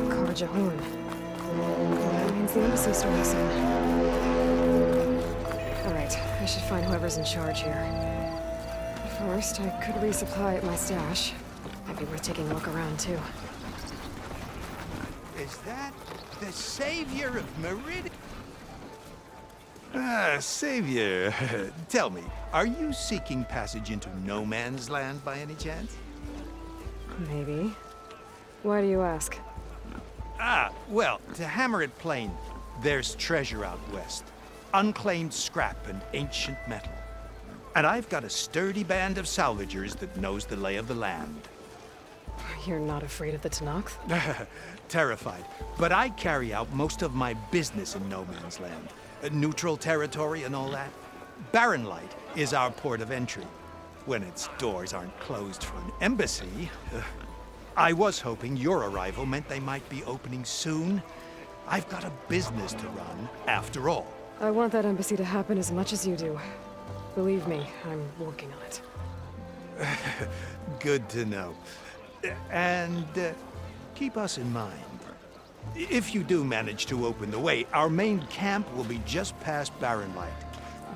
Karja Horn. That means the embassy story soon. Alright, I should find whoever's in charge here. First, I could resupply at my stash. Might be worth taking a look around, too. Is that the savior of Meridian? Savior, tell me, are you seeking passage into no man's land by any chance? Maybe. Why do you ask? Well, to hammer it plain, there's treasure out west. Unclaimed scrap and ancient metal. And I've got a sturdy band of salvagers that knows the lay of the land. You're not afraid of the Tenakth? Terrified. But I carry out most of my business in no man's land. Neutral territory and all that. Barren Light is our port of entry. When its doors aren't closed for an embassy. I was hoping your arrival meant they might be opening soon. I've got a business to run, after all. I want that embassy to happen as much as you do. Believe me, I'm working on it. Good to know. And keep us in mind. If you do manage to open the way, our main camp will be just past Barren Light.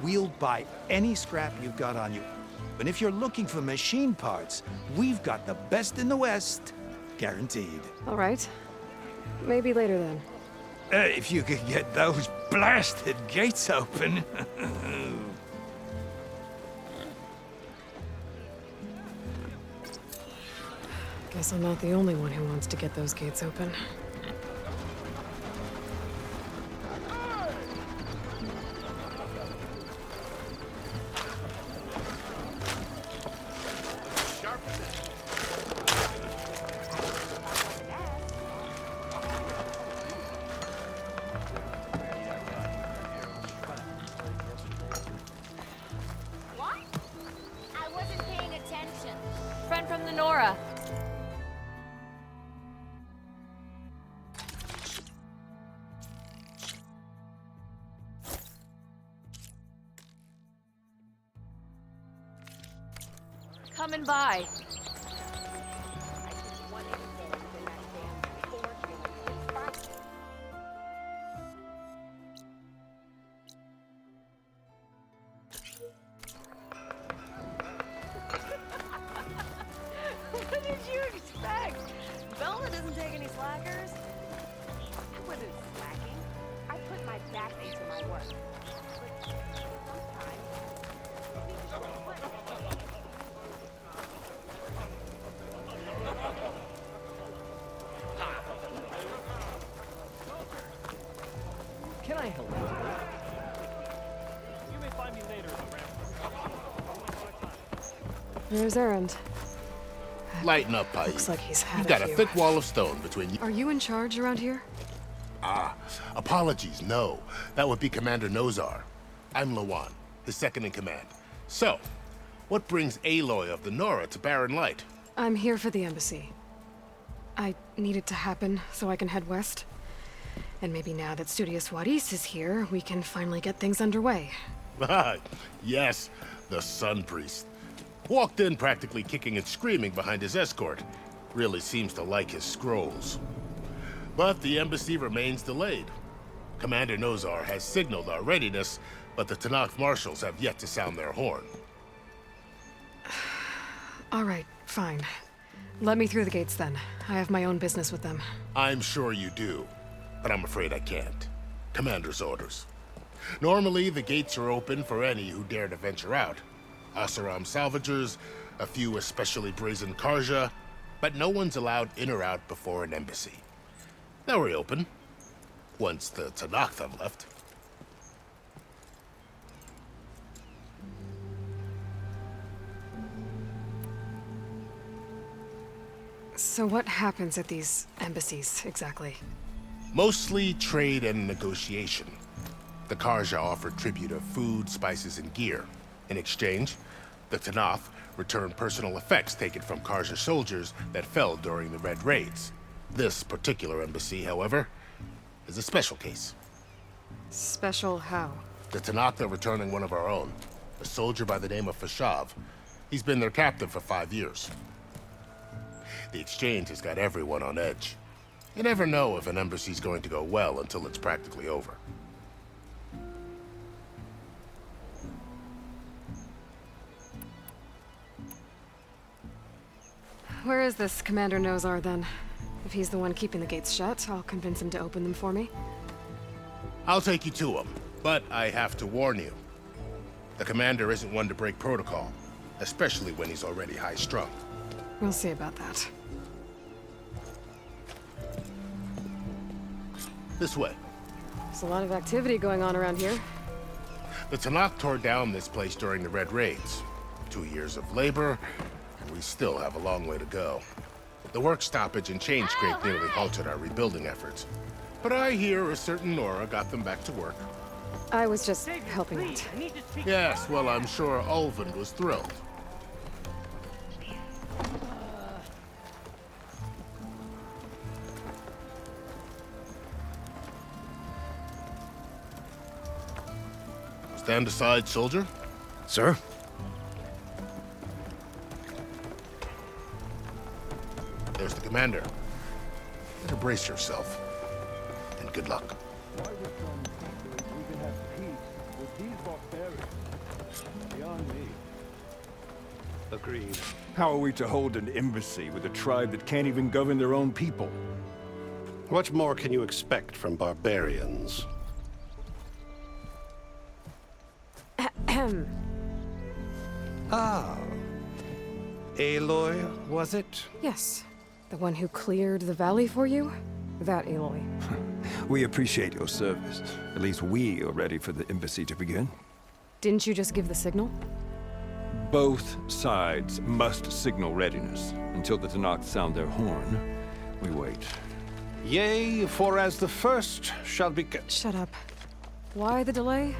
We'll buy any scrap you've got on you. And if you're looking for machine parts, we've got the best in the West, guaranteed. All right. Maybe later then. If you could get those blasted gates open. Guess I'm not the only one who wants to get those gates open. What? I wasn't paying attention. Friend from the Nora. Coming by. What did you expect? Velma doesn't take any slackers. I wasn't slacking. I put my back into my work. Can I help you? You may find me later in the ramp. There's Erend. Lighten up, Pai. Looks like he's had You've got a few. thick wall of stone between you. Are you in charge around here? Apologies, no. That would be Commander Nozar. I'm Lawan, his second in command. So, what brings Aloy of the Nora to Barren Light? I'm here for the embassy. I need it to happen so I can head west. And maybe now that Studious Wadis is here, we can finally get things underway. Yes, the Sun Priest. Walked in practically kicking and screaming behind his escort. Really seems to like his scrolls. But the embassy remains delayed. Commander Nozar has signaled our readiness, but the Tenakth marshals have yet to sound their horn. All right, fine. Let me through the gates then. I have my own business with them. I'm sure you do, but I'm afraid I can't. Commander's orders. Normally, the gates are open for any who dare to venture out. Asaram salvagers, a few especially brazen Karja, but no one's allowed in or out before an embassy. They'll reopen, once the Tenakth have left. So what happens at these embassies, exactly? Mostly trade and negotiation. The Karja offer tribute of food, spices, and gear. In exchange, the Tenakth return personal effects taken from Karja soldiers that fell during the Red Raids. This particular embassy, however, is a special case. Special how? The Tenakth are returning one of our own, a soldier by the name of Fashav. He's been their captain for 5 years. The exchange has got everyone on edge. You never know if an embassy's going to go well until it's practically over. Where is this Commander Nozar, then? If he's the one keeping the gates shut, I'll convince him to open them for me. I'll take you to him, but I have to warn you. The commander isn't one to break protocol, especially when he's already high-strung. We'll see about that. This way. There's a lot of activity going on around here. The Tanakh tore down this place during the Red Raids. 2 years of labor, and we still have a long way to go. The work stoppage and chain scrape nearly halted our rebuilding efforts. But I hear a certain Nora got them back to work. I was just helping out. Yes, well, I'm sure Ulvund was thrilled. Stand aside, soldier. Sir? There's the commander. Better brace yourself. And good luck. Why would some people even have peace with these barbarians? Beyond me. Agreed. How are we to hold an embassy with a tribe that can't even govern their own people? What more can you expect from barbarians? Ahem. Ah. Aloy, was it? Yes. The one who cleared the valley for you? That Aloy. We appreciate your service. At least we are ready for the embassy to begin. Didn't you just give the signal? Both sides must signal readiness. Until the Tanakh sound their horn, we wait. Yea, for as the first shall be... Shut up. Why the delay?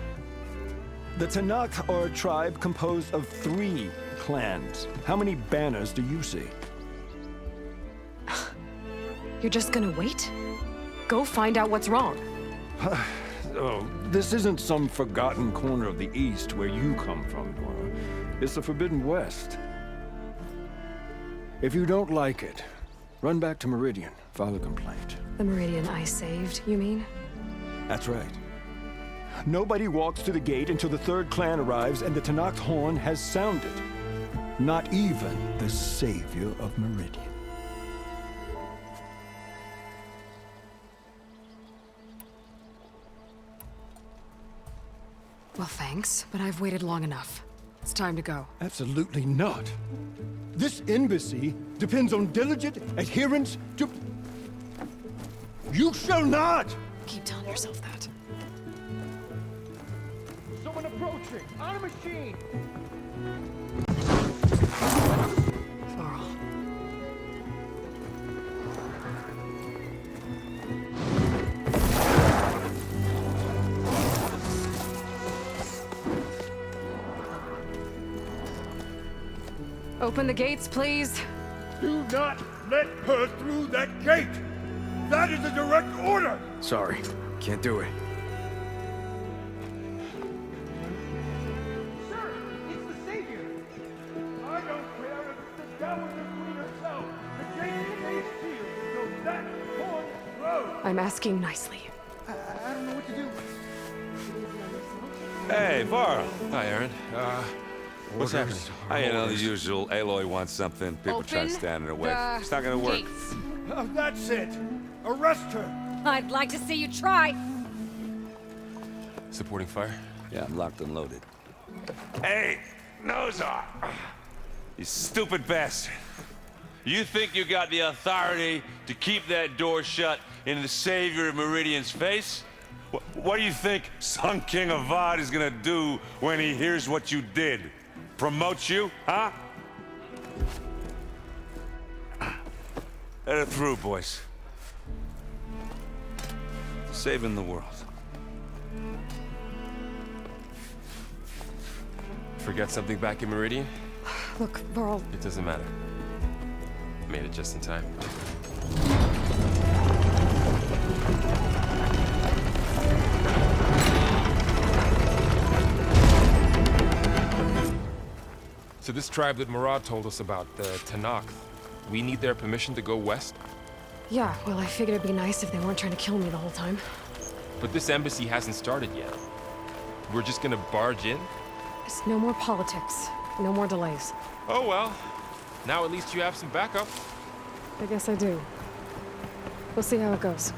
The Tanakh are a tribe composed of 3 clans. How many banners do you see? You're just gonna wait? Go find out what's wrong. Oh, this isn't some forgotten corner of the East where you come from, Nora. It's the Forbidden West. If you don't like it, run back to Meridian, file a complaint. The Meridian I saved, you mean? That's right. Nobody walks to the gate until the 3rd clan arrives and the Tanakh's horn has sounded. Not even the savior of Meridian. Well, thanks, but I've waited long enough. It's time to go. Absolutely not. This embassy depends on diligent adherence to... You shall not! Keep telling yourself that. Someone approaching! On a machine! Varl. Open the gates, please. Do not let her through that gate! That is a direct order! Sorry, can't do it. Sir, it's the Savior! I don't care if it's the Dowager Queen herself! The gate remains sealed until that horn blows! I'm asking nicely. I don't know what to do. Hey, Varl. Hi, Aaron. What's happening? You know, the usual. Aloy wants something. People try to stand in her way. It's not gonna work. That's it! Arrest her! I'd like to see you try. Supporting fire? Yeah, I'm locked and loaded. Hey, Nozar! You stupid bastard. You think you got the authority to keep that door shut in the savior of Meridian's face? What do you think Sun King Avad is gonna do when he hears what you did? Promote you, huh? Let her through, boys. Saving the world. Forget something back in Meridian? Look, Varl. It doesn't matter. Made it just in time. So this tribe that Murad told us about, the Tanakh, we need their permission to go west? Yeah, well, I figured it'd be nice if they weren't trying to kill me the whole time. But this embassy hasn't started yet. We're just gonna barge in? It's no more politics. No more delays. Oh well. Now at least you have some backup. I guess I do. We'll see how it goes.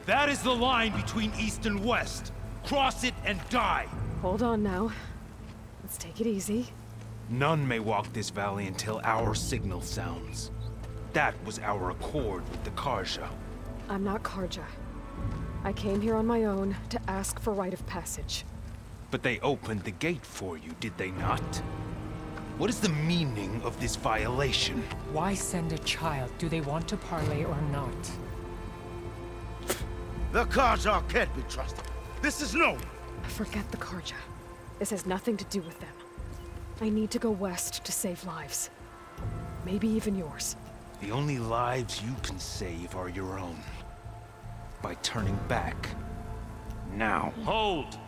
That is the line between East and West. Cross it and die. Hold on now. Let's take it easy. None may walk this valley until our signal sounds. That was our accord with the Karja. I'm not Karja. I came here on my own to ask for rite of passage. But they opened the gate for you, did they not? What is the meaning of this violation? Why send a child? Do they want to parley or not? The Karja can't be trusted. This is known. Forget the Karja. This has nothing to do with them. I need to go west to save lives. Maybe even yours. The only lives you can save are your own. By turning back. Now. Hold!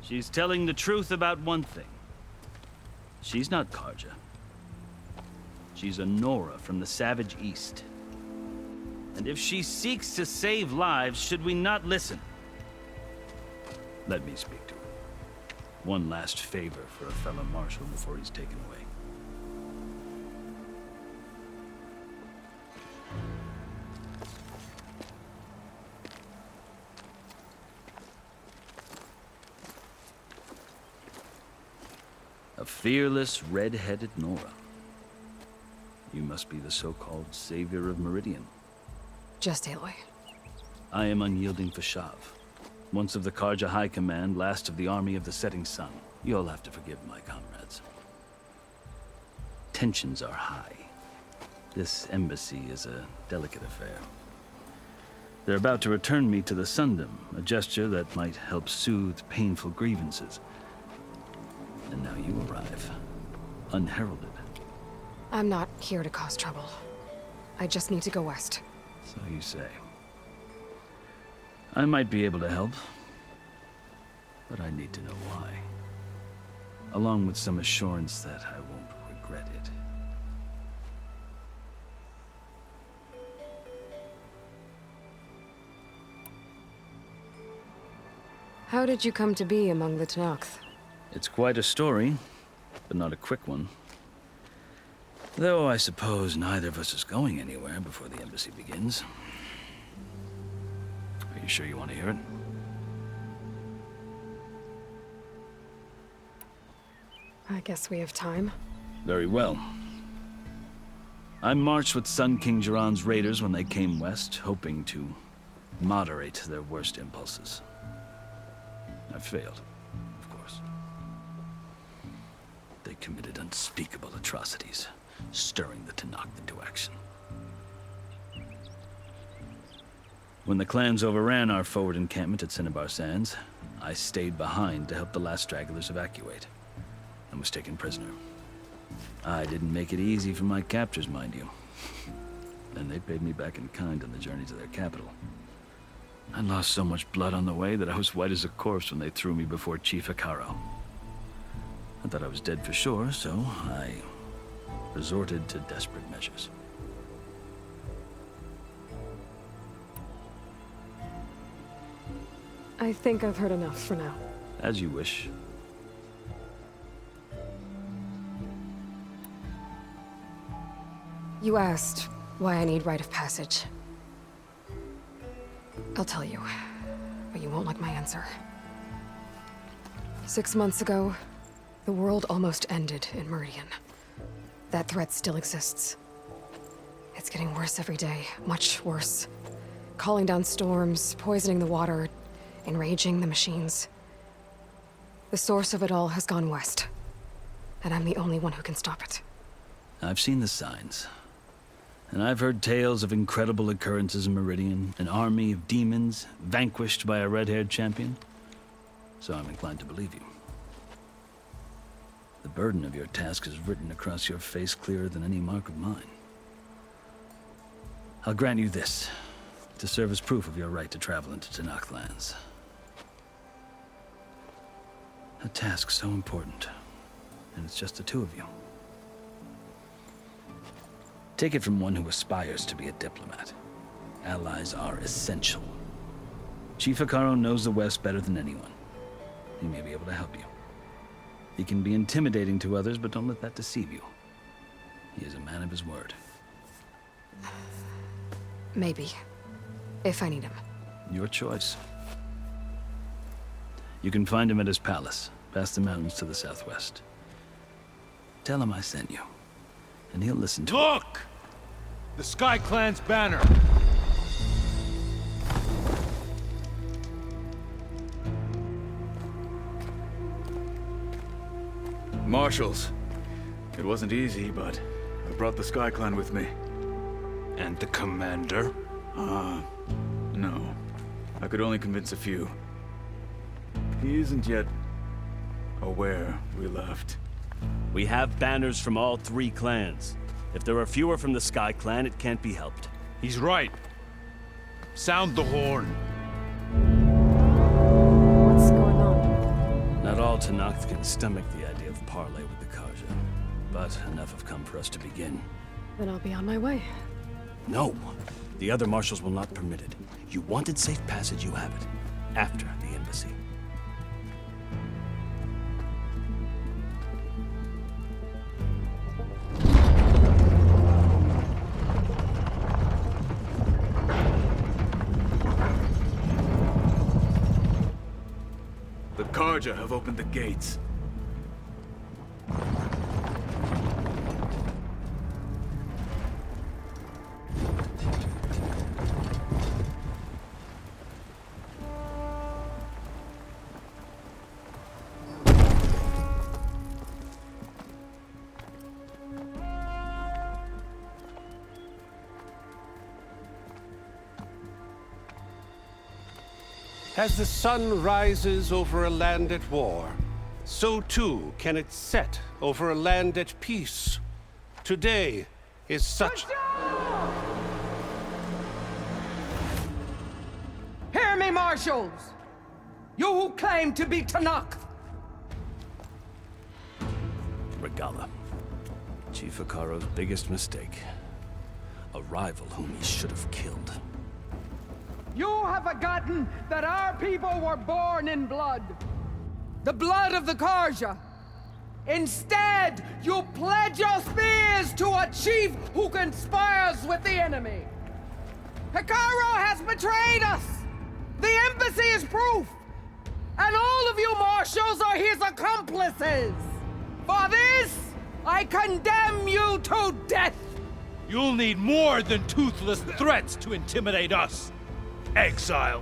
She's telling the truth about one thing. She's not Karja. She's a Nora from the Savage East. And if she seeks to save lives, should we not listen? Let me speak to her. One last favor for a fellow marshal before he's taken away. A fearless, red-headed Nora. You must be the so-called savior of Meridian. Just Aloy. I am unyielding Fashav. Once of the Karja High Command, last of the army of the setting sun. You'll have to forgive my comrades. Tensions are high. This embassy is a delicate affair. They're about to return me to the Sundom, a gesture that might help soothe painful grievances. And now you arrive, unheralded. I'm not here to cause trouble. I just need to go west. So you say. I might be able to help, but I need to know why. Along with some assurance that I won't regret it. How did you come to be among the Tanakh? It's quite a story, but not a quick one. Though I suppose neither of us is going anywhere before the embassy begins. Are you sure you want to hear it? I guess we have time. Very well. I marched with Sun King Jiran's raiders when they came west, hoping to moderate their worst impulses. I failed, of course. They committed unspeakable atrocities, stirring the Tanakh into action. When the clans overran our forward encampment at Cinnabar Sands, I stayed behind to help the last stragglers evacuate, and was taken prisoner. I didn't make it easy for my captors, mind you. And they paid me back in kind on the journey to their capital. I lost so much blood on the way that I was white as a corpse when they threw me before Chief Hikaro. I thought I was dead for sure, so I resorted to desperate measures. I think I've heard enough for now. As you wish. You asked why I need rite of passage. I'll tell you, but you won't like my answer. 6 months ago, the world almost ended in Meridian. That threat still exists. It's getting worse every day, much worse. Calling down storms, poisoning the water, enraging the machines. The source of it all has gone west, and I'm the only one who can stop it. I've seen the signs, And I've heard tales of incredible occurrences in Meridian, an army of demons vanquished by a red-haired champion. So I'm inclined to believe you. The burden of your task is written across your face clearer than any mark of mine. I'll grant you this, to serve as proof of your right to travel into Tenakth lands. A task so important, and it's just the two of you. Take it from one who aspires to be a diplomat. Allies are essential. Chief Hekarro knows the West better than anyone. He may be able to help you. He can be intimidating to others, but don't let that deceive you. He is a man of his word. Maybe. If I need him. Your choice. You can find him at his palace, past the mountains to the southwest. Tell him I sent you, and he'll listen to Look! The Sky Clan's banner! Marshals. It wasn't easy, but I brought the Sky Clan with me. And the commander? No. I could only convince a few. He isn't yet aware we left. We have banners from all 3 clans. If there are fewer from the Sky Clan, it can't be helped. He's right. Sound the horn. What's going on? Not all Tenakth can stomach the idea of parley with the Karja, but enough have come for us to begin. Then I'll be on my way. No. The other marshals will not permit it. You wanted safe passage, you have it. After the embassy. The Karja have opened the gates. As the sun rises over a land at war, so too can it set over a land at peace. Today is such... Hear me, marshals! You who claim to be Tenakth! Regala. Chief Hekarro's biggest mistake. A rival whom he should have killed. You have forgotten that our people were born in blood. The blood of the Karja. Instead, you pledge your spears to a chief who conspires with the enemy. Hekarro has betrayed us! The embassy is proof! And all of you marshals are his accomplices! For this, I condemn you to death! You'll need more than toothless threats to intimidate us. Exile.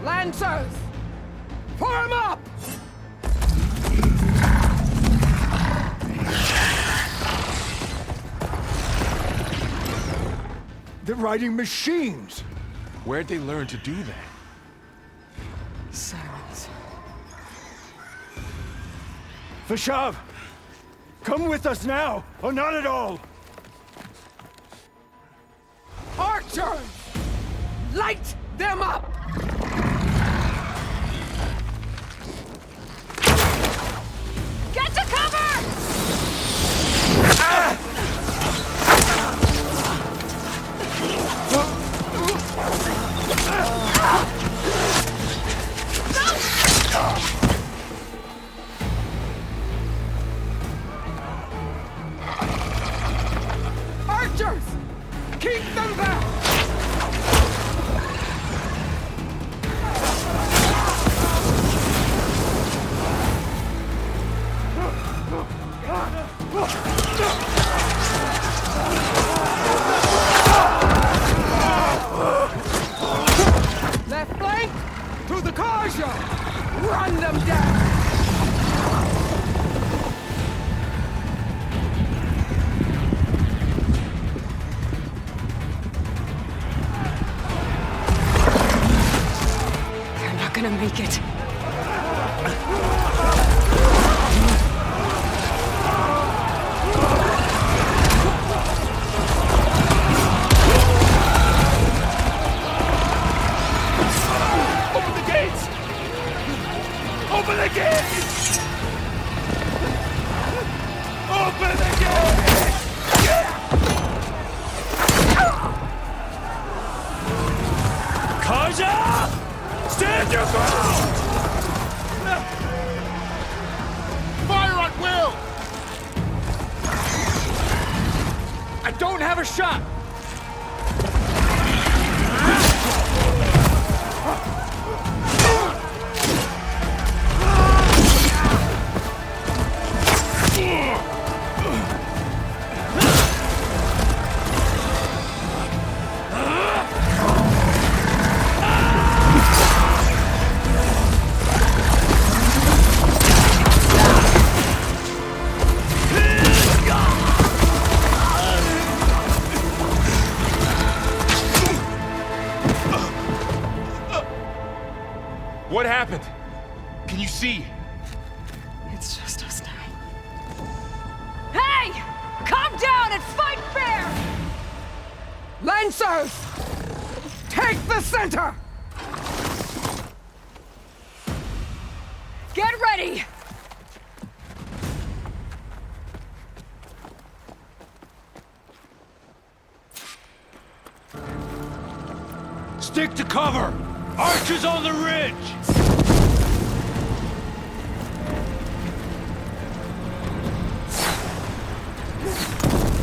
Lancers! Form up! They're riding machines! Where'd they learn to do that? Silence. Vashav! Come with us now, or not at all! Archers! Light them up! Get to cover! Archers! Keep them back! gonna make it. Open the gates! Open the gates! Open the gates! Karja! Stand your ground! Fire at will! I don't have a shot! What happened? Can you see? It's just us now. Hey! Calm down and fight fair! Lancers! Take the center! Get ready! Stick to cover! Archers on the ridge!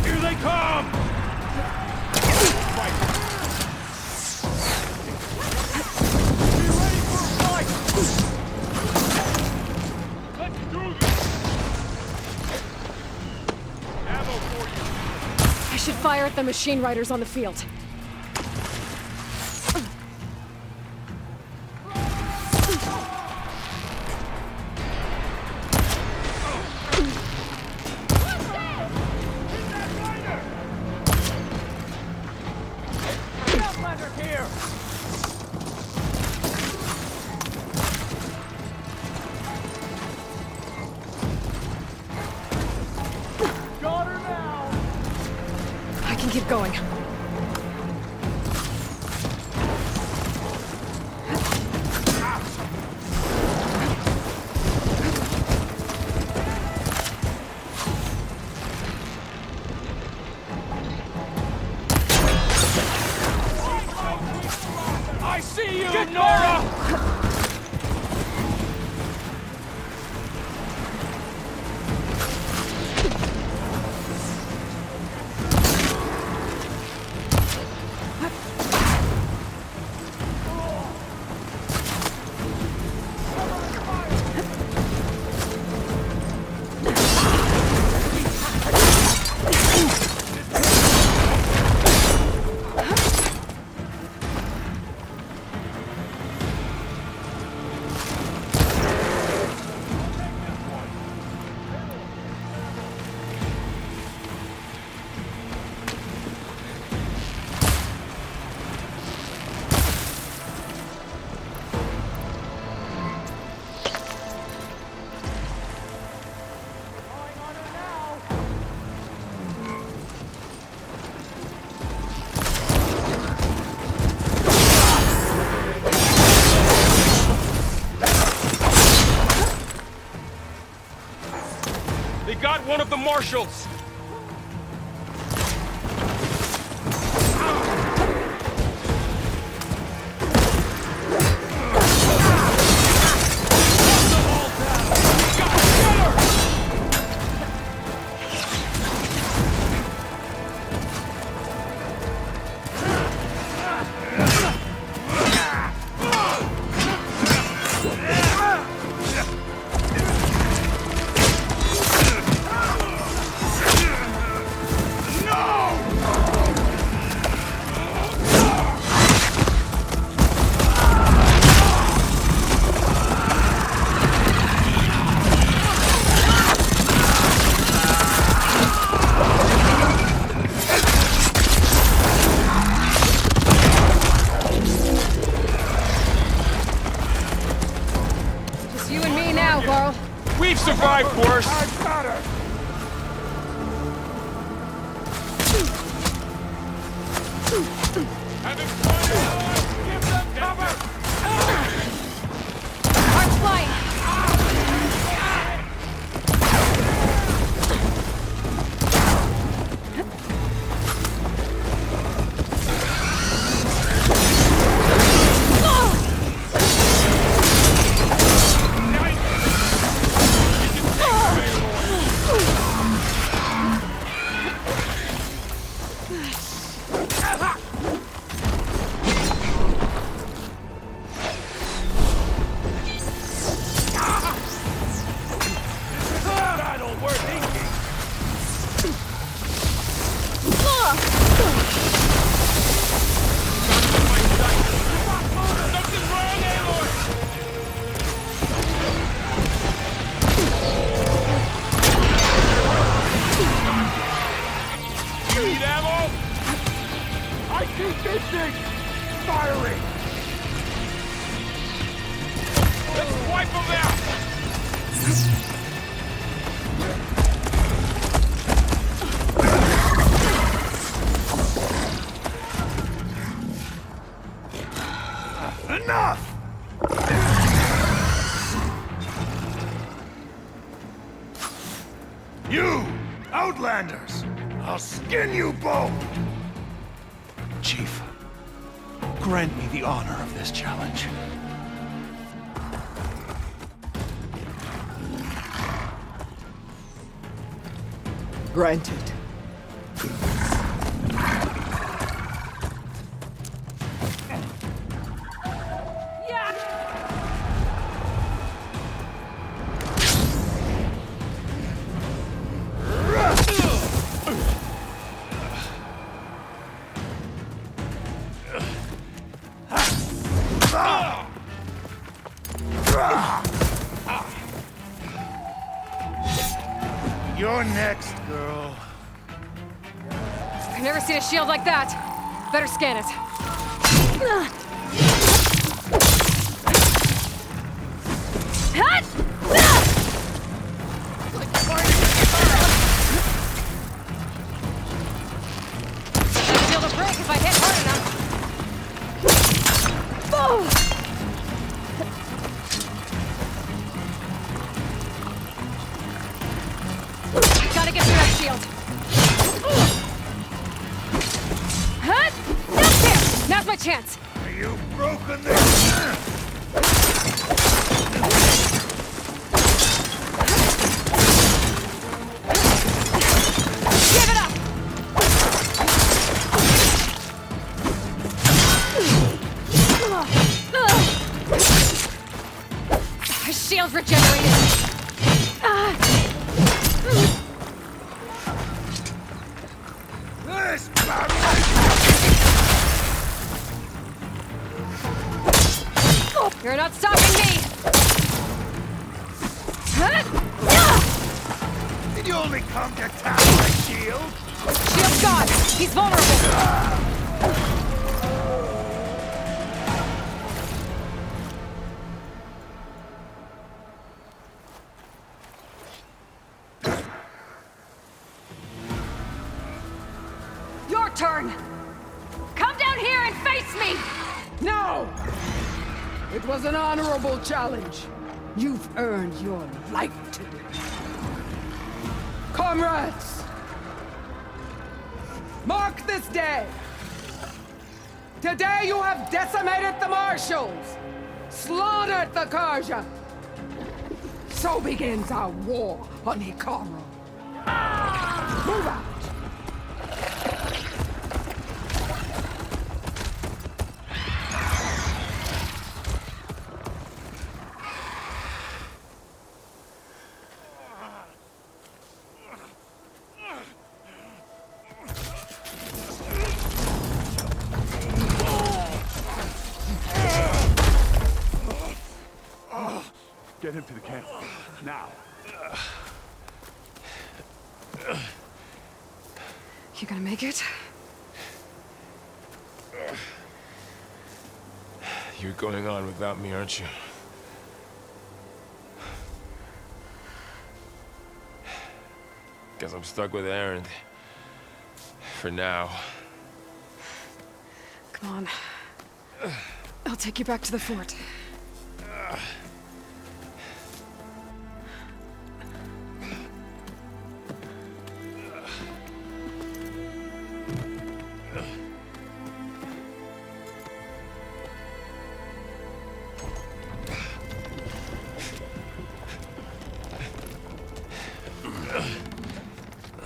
Here they come! I should fire at the machine riders on the field. I can keep going. I see you, Nora! They got one of the marshals! Triforce! I got her! Having fun! Give them cover! Arch flying! Enough! You, Outlanders! I'll skin you both! Chief, grant me the honor of this challenge. Granted. You're next, girl. I've never seen a shield like that. Better scan it. Shield will break if I hit hard enough. Gotta get through that shield. There! Now's my chance. You've broken this. Give it up! Shield's regenerated. This You're not stopping me! Did you only come to tap my shield? Shield's gone! He's vulnerable! Your turn! Come down here and face me! No! It was an honorable challenge. You've earned your life today. Comrades! Mark this day! Today you have decimated the Marshals! Slaughtered the Karja! So begins our war on Hikaru. Move out! Get him to the camp. Now. You gonna make it? You're going on without me, aren't you? Guess I'm stuck with Aaron. For now. Come on. I'll take you back to the fort.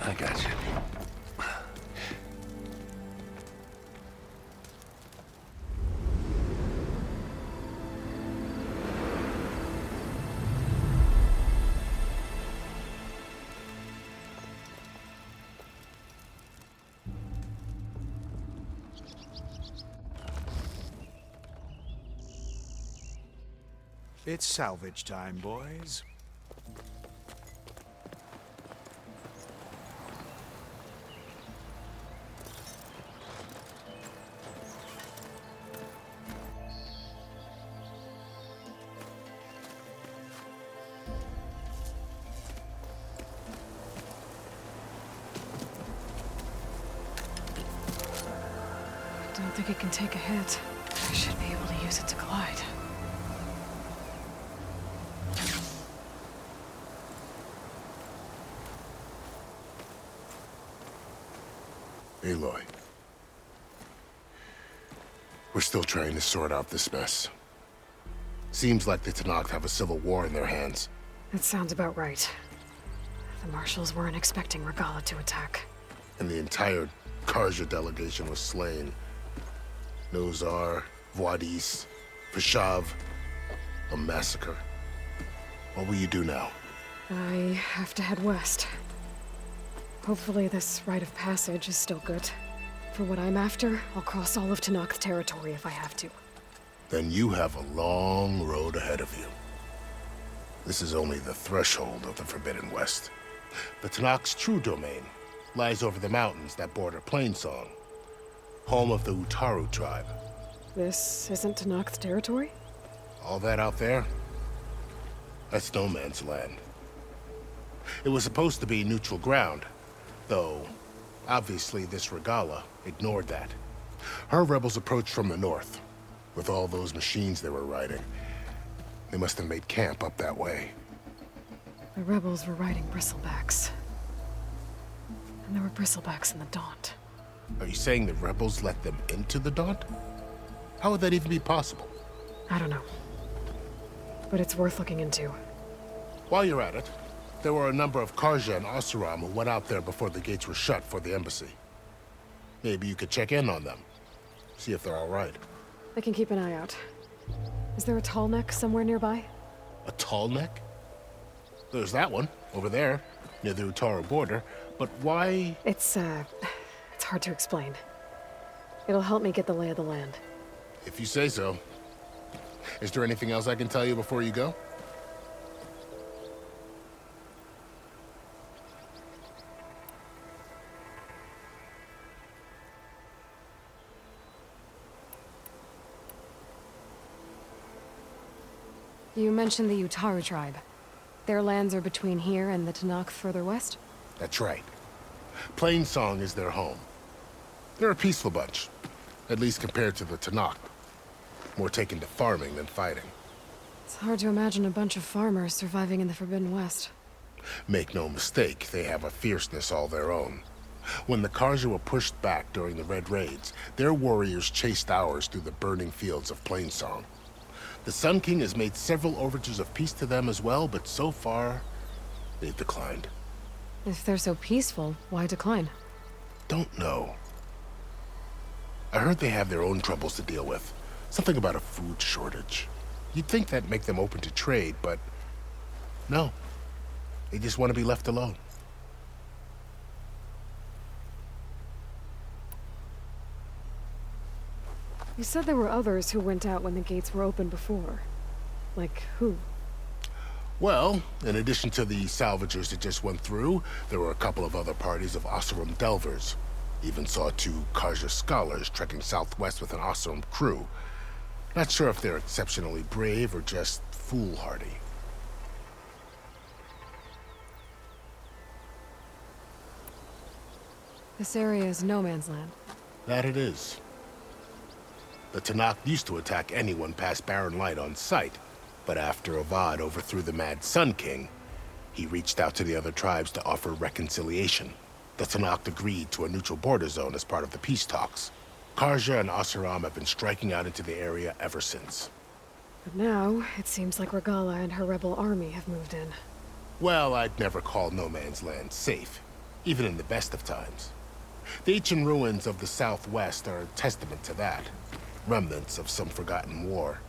I got you. It's salvage time, boys. I don't think it can take a hit. I should be able to use it to glide. Aloy. We're still trying to sort out this mess. Seems like the Tenakth have a civil war in their hands. That sounds about right. The Marshals weren't expecting Regala to attack. And the entire Karja delegation was slain. Nozar, Voadis, Vashav. A massacre. What will you do now? I have to head west. Hopefully this rite of passage is still good. For what I'm after, I'll cross all of Tenakth territory if I have to. Then you have a long road ahead of you. This is only the threshold of the Forbidden West. The Tenakth's true domain lies over the mountains that border Plainsong, home of the Utaru tribe. This isn't Tenakth territory? All that out there? That's no man's land. It was supposed to be neutral ground, though obviously this Regala ignored that. Her rebels approached from the north, with all those machines they were riding. They must have made camp up that way. The rebels were riding bristlebacks. And there were bristlebacks in the Daunt. Are you saying the rebels let them into the Daunt? How would that even be possible? I don't know. But it's worth looking into. While you're at it, there were a number of Karja and Oseram who went out there before the gates were shut for the embassy. Maybe you could check in on them. See if they're all right. I can keep an eye out. Is there a tall neck somewhere nearby? A tall neck? There's that one, over there, near the Utaru border. But why? It's hard to explain. It'll help me get the lay of the land. If you say so. Is there anything else I can tell you before you go? You mentioned the Utaru tribe. Their lands are between here and the Tenakth further west? That's right. Plainsong is their home. They're a peaceful bunch, at least compared to the Tenakth. More taken to farming than fighting. It's hard to imagine a bunch of farmers surviving in the Forbidden West. Make no mistake, they have a fierceness all their own. When the Karja were pushed back during the Red Raids, their warriors chased ours through the burning fields of Plainsong. The Sun King has made several overtures of peace to them as well, but so far, they've declined. If they're so peaceful, why decline? Don't know. I heard they have their own troubles to deal with. Something about a food shortage. You'd think that'd make them open to trade, but no. They just want to be left alone. You said there were others who went out when the gates were open before. Like who? Well, in addition to the salvagers that just went through, there were a couple of other parties of Oseram delvers. Even saw 2 Karja scholars trekking southwest with an Oseram crew. Not sure if they're exceptionally brave or just foolhardy. This area is no man's land. That it is. The Tanakh used to attack anyone past Barren Light on sight, but after Avad overthrew the Mad Sun King, he reached out to the other tribes to offer reconciliation. The Tanakh agreed to a neutral border zone as part of the peace talks. Karja and Asuram have been striking out into the area ever since. But now, it seems like Regala and her rebel army have moved in. Well, I'd never call no man's land safe, even in the best of times. The ancient ruins of the Southwest are a testament to that. Remnants of some forgotten war.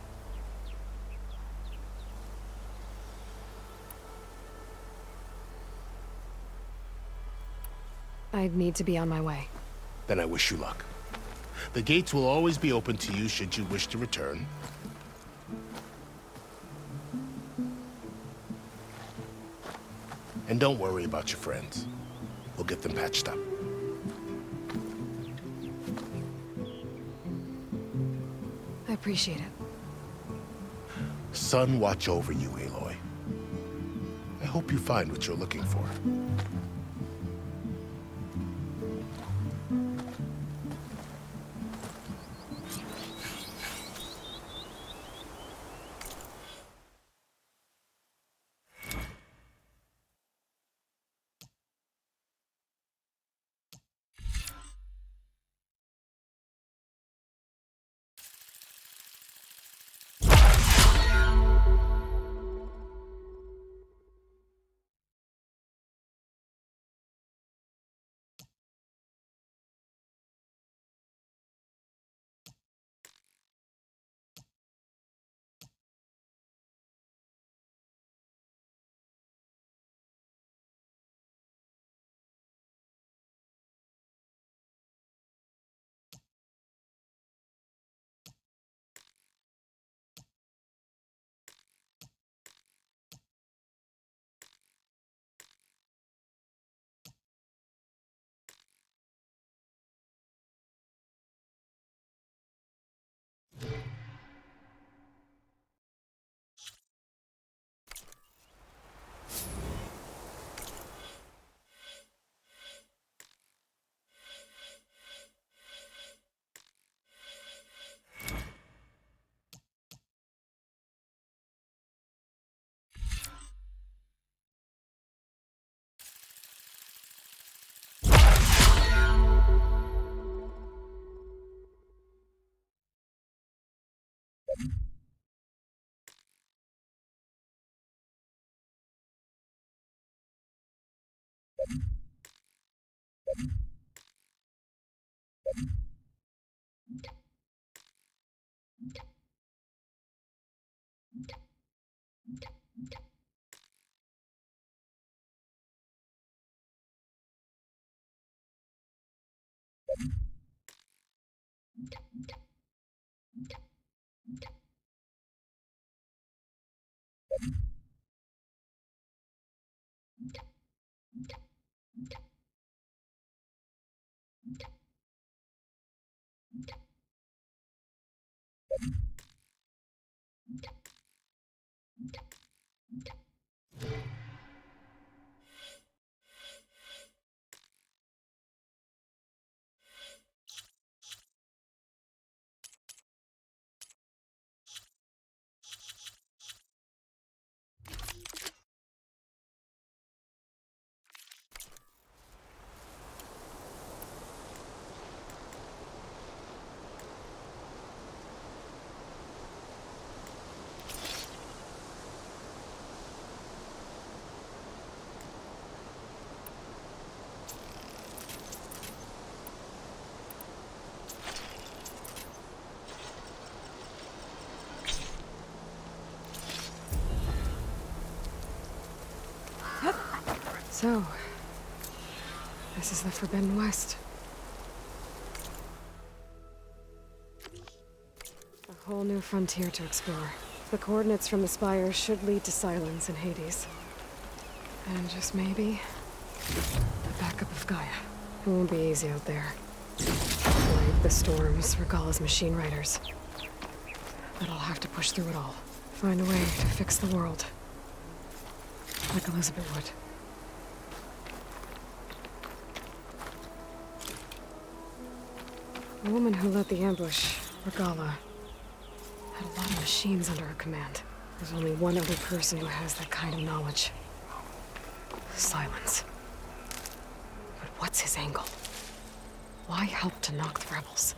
I'd need to be on my way. Then I wish you luck. The gates will always be open to you should you wish to return. And don't worry about your friends. We'll get them patched up. I appreciate it. Sun watch over you, Aloy. I hope you find what you're looking for. So, this is the Forbidden West. A whole new frontier to explore. The coordinates from the spires should lead to Silence and Hades. And just maybe, the backup of Gaia. It won't be easy out there. Like the storms, Regala's machine riders. But I'll have to push through it all. Find a way to fix the world. Like Elizabeth would. The woman who led the ambush, Regala, had a lot of machines under her command. There's only one other person who has that kind of knowledge. Silence. But what's his angle? Why help to knock the rebels?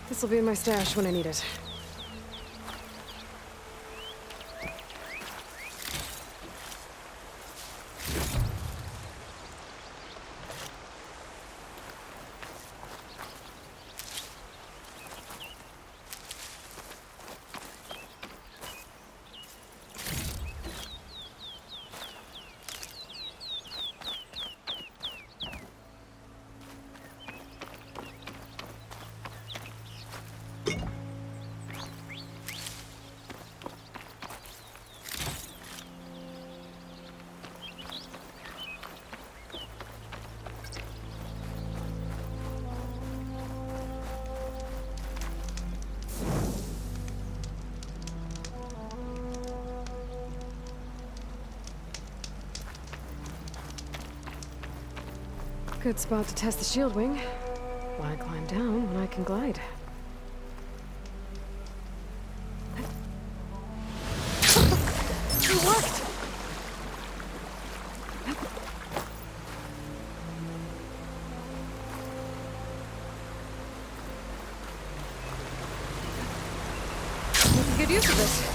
This'll be in my stash when I need it. Good spot to test the shield wing. Why climb down when I can glide? It worked! We can get used to this.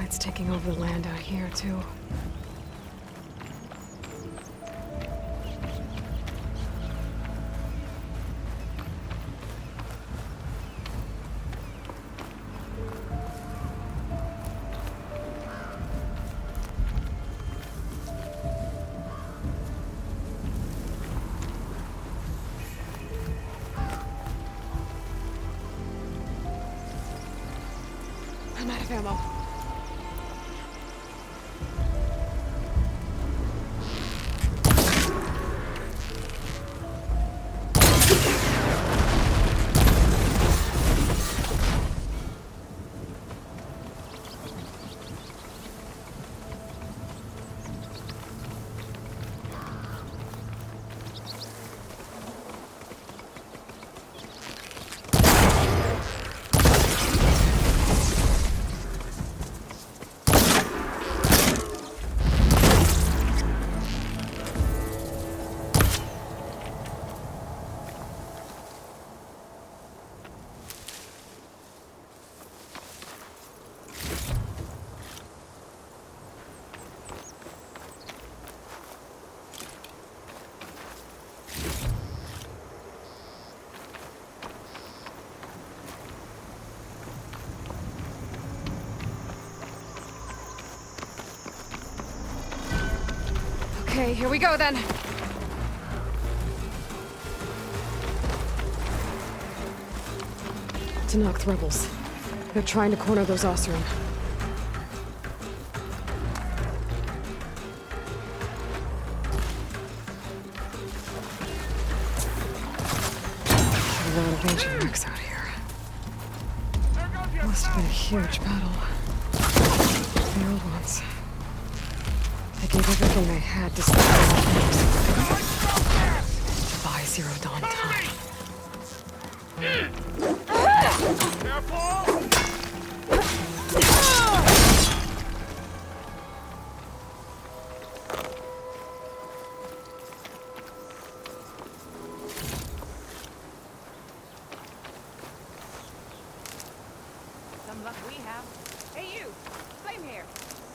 It's taking over the land out here, too. I'm out of ammo. Okay, here we go then. Tanakh rebels. They're trying to corner those Oseram. A lot of ancient wrecks out here. Must have been a huge battle. The old ones. They gave everything they had to save to buy Zero Dawn time. Some luck we have. Hey, you! Flame here.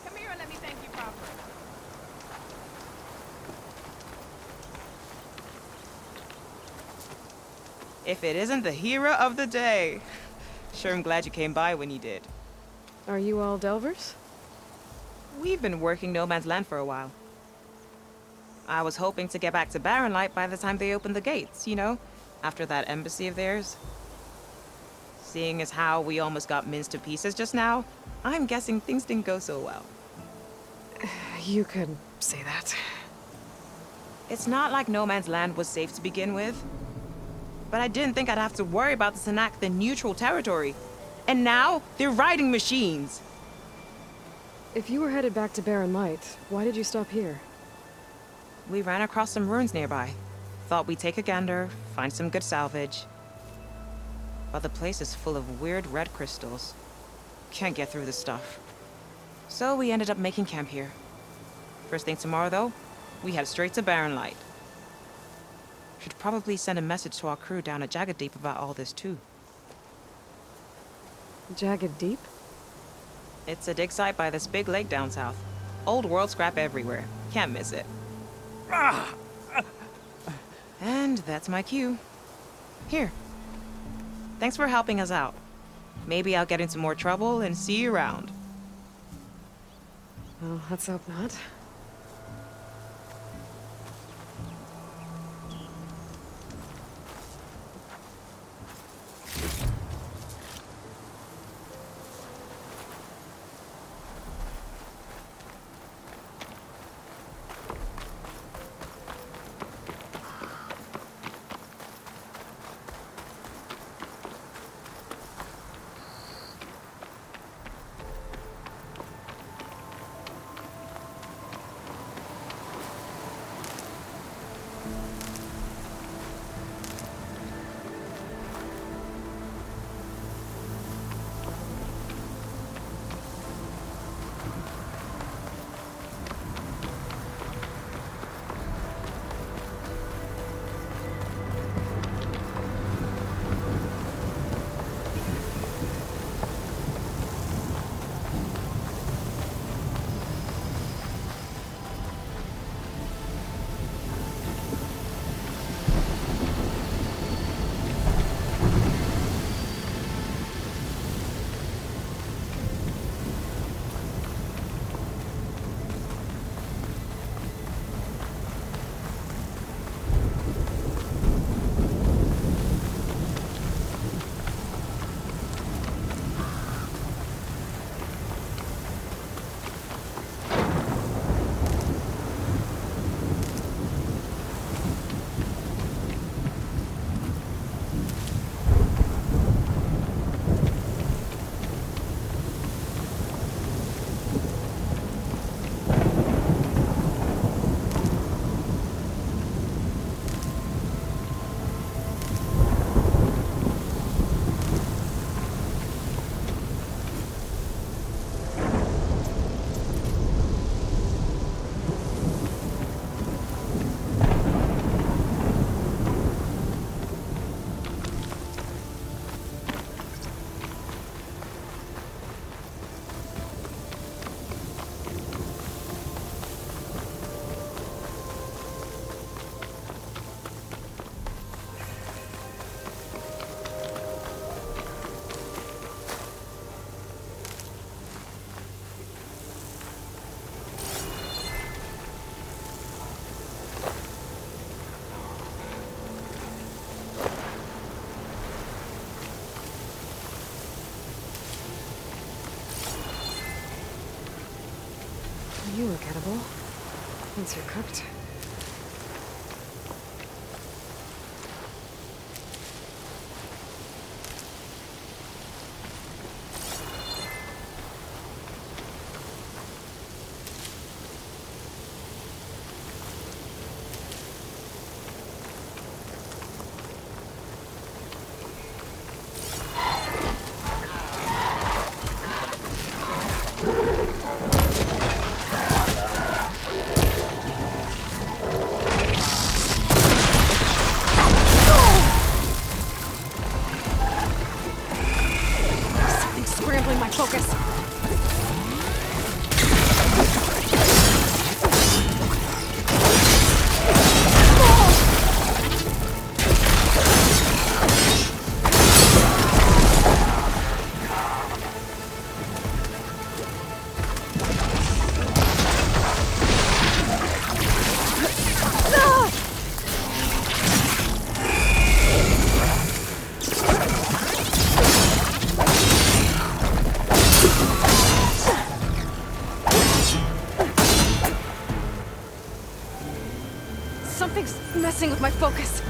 Come here and let me thank you properly. If it isn't the hero of the day. Sure, I'm glad you came by when you did. Are you all Delvers? We've been working No Man's Land for a while. I was hoping to get back to Barren Light by the time they opened the gates, you know? After that embassy of theirs. Seeing as how we almost got minced to pieces just now, I'm guessing things didn't go so well. You could say that. It's not like No Man's Land was safe to begin with. But I didn't think I'd have to worry about the Tanakh, the neutral territory. And now, they're riding machines. If you were headed back to Barren Light, why did you stop here? We ran across some ruins nearby. Thought we'd take a gander, find some good salvage. But the place is full of weird red crystals. Can't get through the stuff. So we ended up making camp here. First thing tomorrow, though, we head straight to Barren Light. Should probably send a message to our crew down at Jagged Deep about all this, too. Jagged Deep? It's a dig site by this big lake down south. Old world scrap everywhere. Can't miss it. And that's my cue. Here. Thanks for helping us out. Maybe I'll get into more trouble and see you around. Well, let's hope not. Once you're cooked. Scrambling my focus. Something's messing with my focus.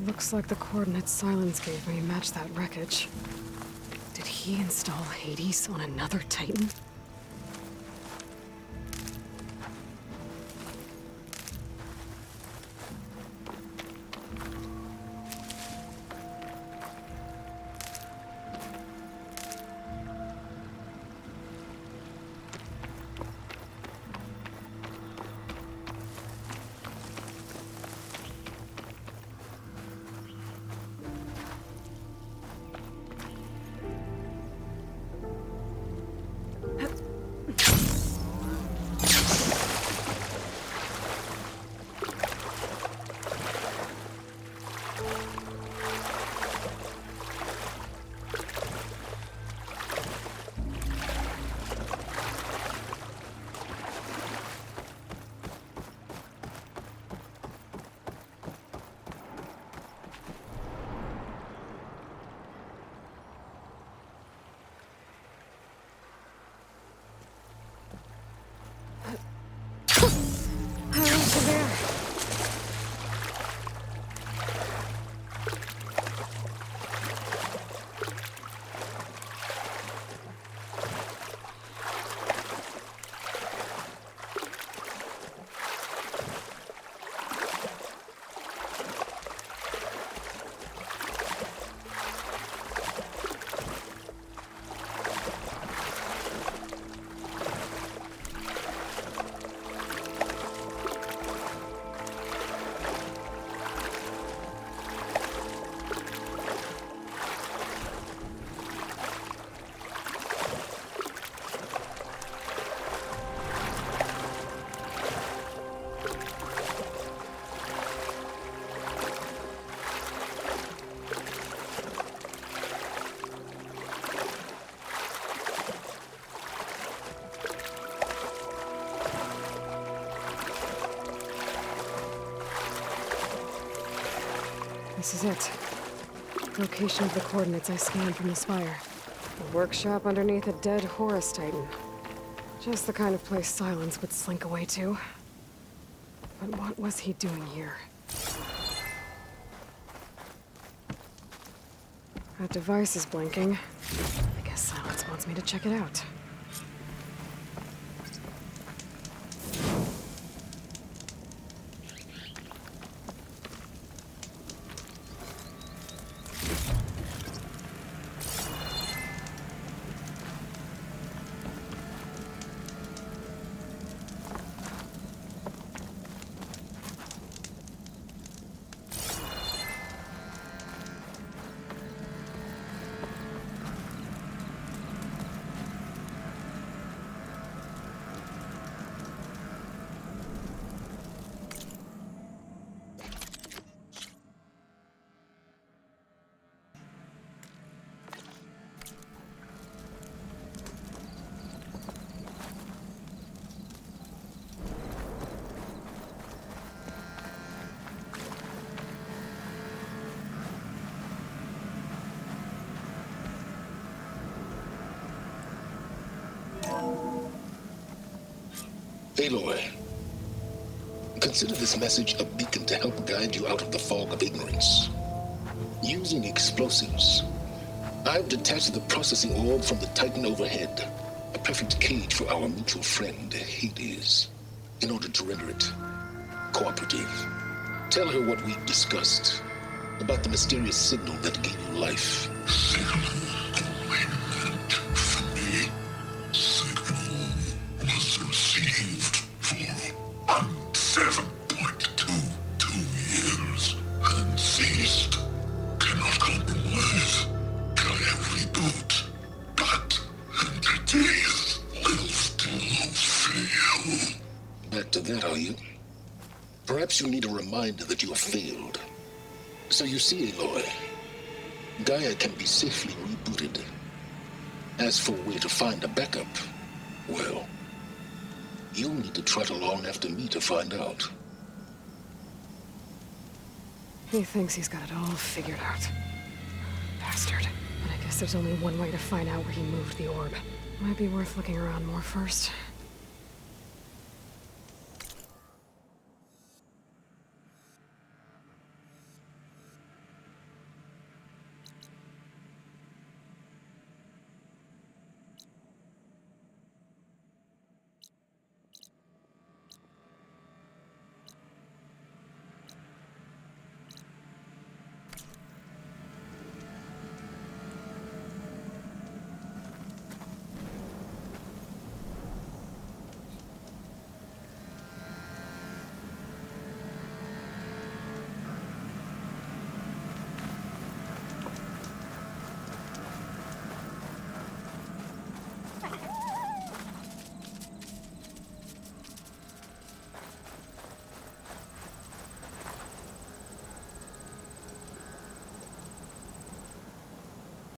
Looks like the coordinates Silence gave me match that wreckage. Did he install Hades on another Titan? This is it. Location of the coordinates I scanned from the spire. A workshop underneath a dead Horus Titan. Just the kind of place Silence would slink away to. But what was he doing here? That device is blinking. I guess Silence wants me to check it out. Aloy, consider this message a beacon to help guide you out of the fog of ignorance. Using explosives, I've detached the processing orb from the Titan overhead, a perfect cage for our mutual friend, Hades, in order to render it cooperative. Tell her what we've discussed about the mysterious signal that gave you life. Back to that, are you? Perhaps you need a reminder that you have failed. So you see, Aloy, Gaia can be safely rebooted. As for where to find a backup, well, you'll need to trot along after me to find out. He thinks he's got it all figured out. Bastard. But I guess there's only one way to find out where he moved the orb. Might be worth looking around more first.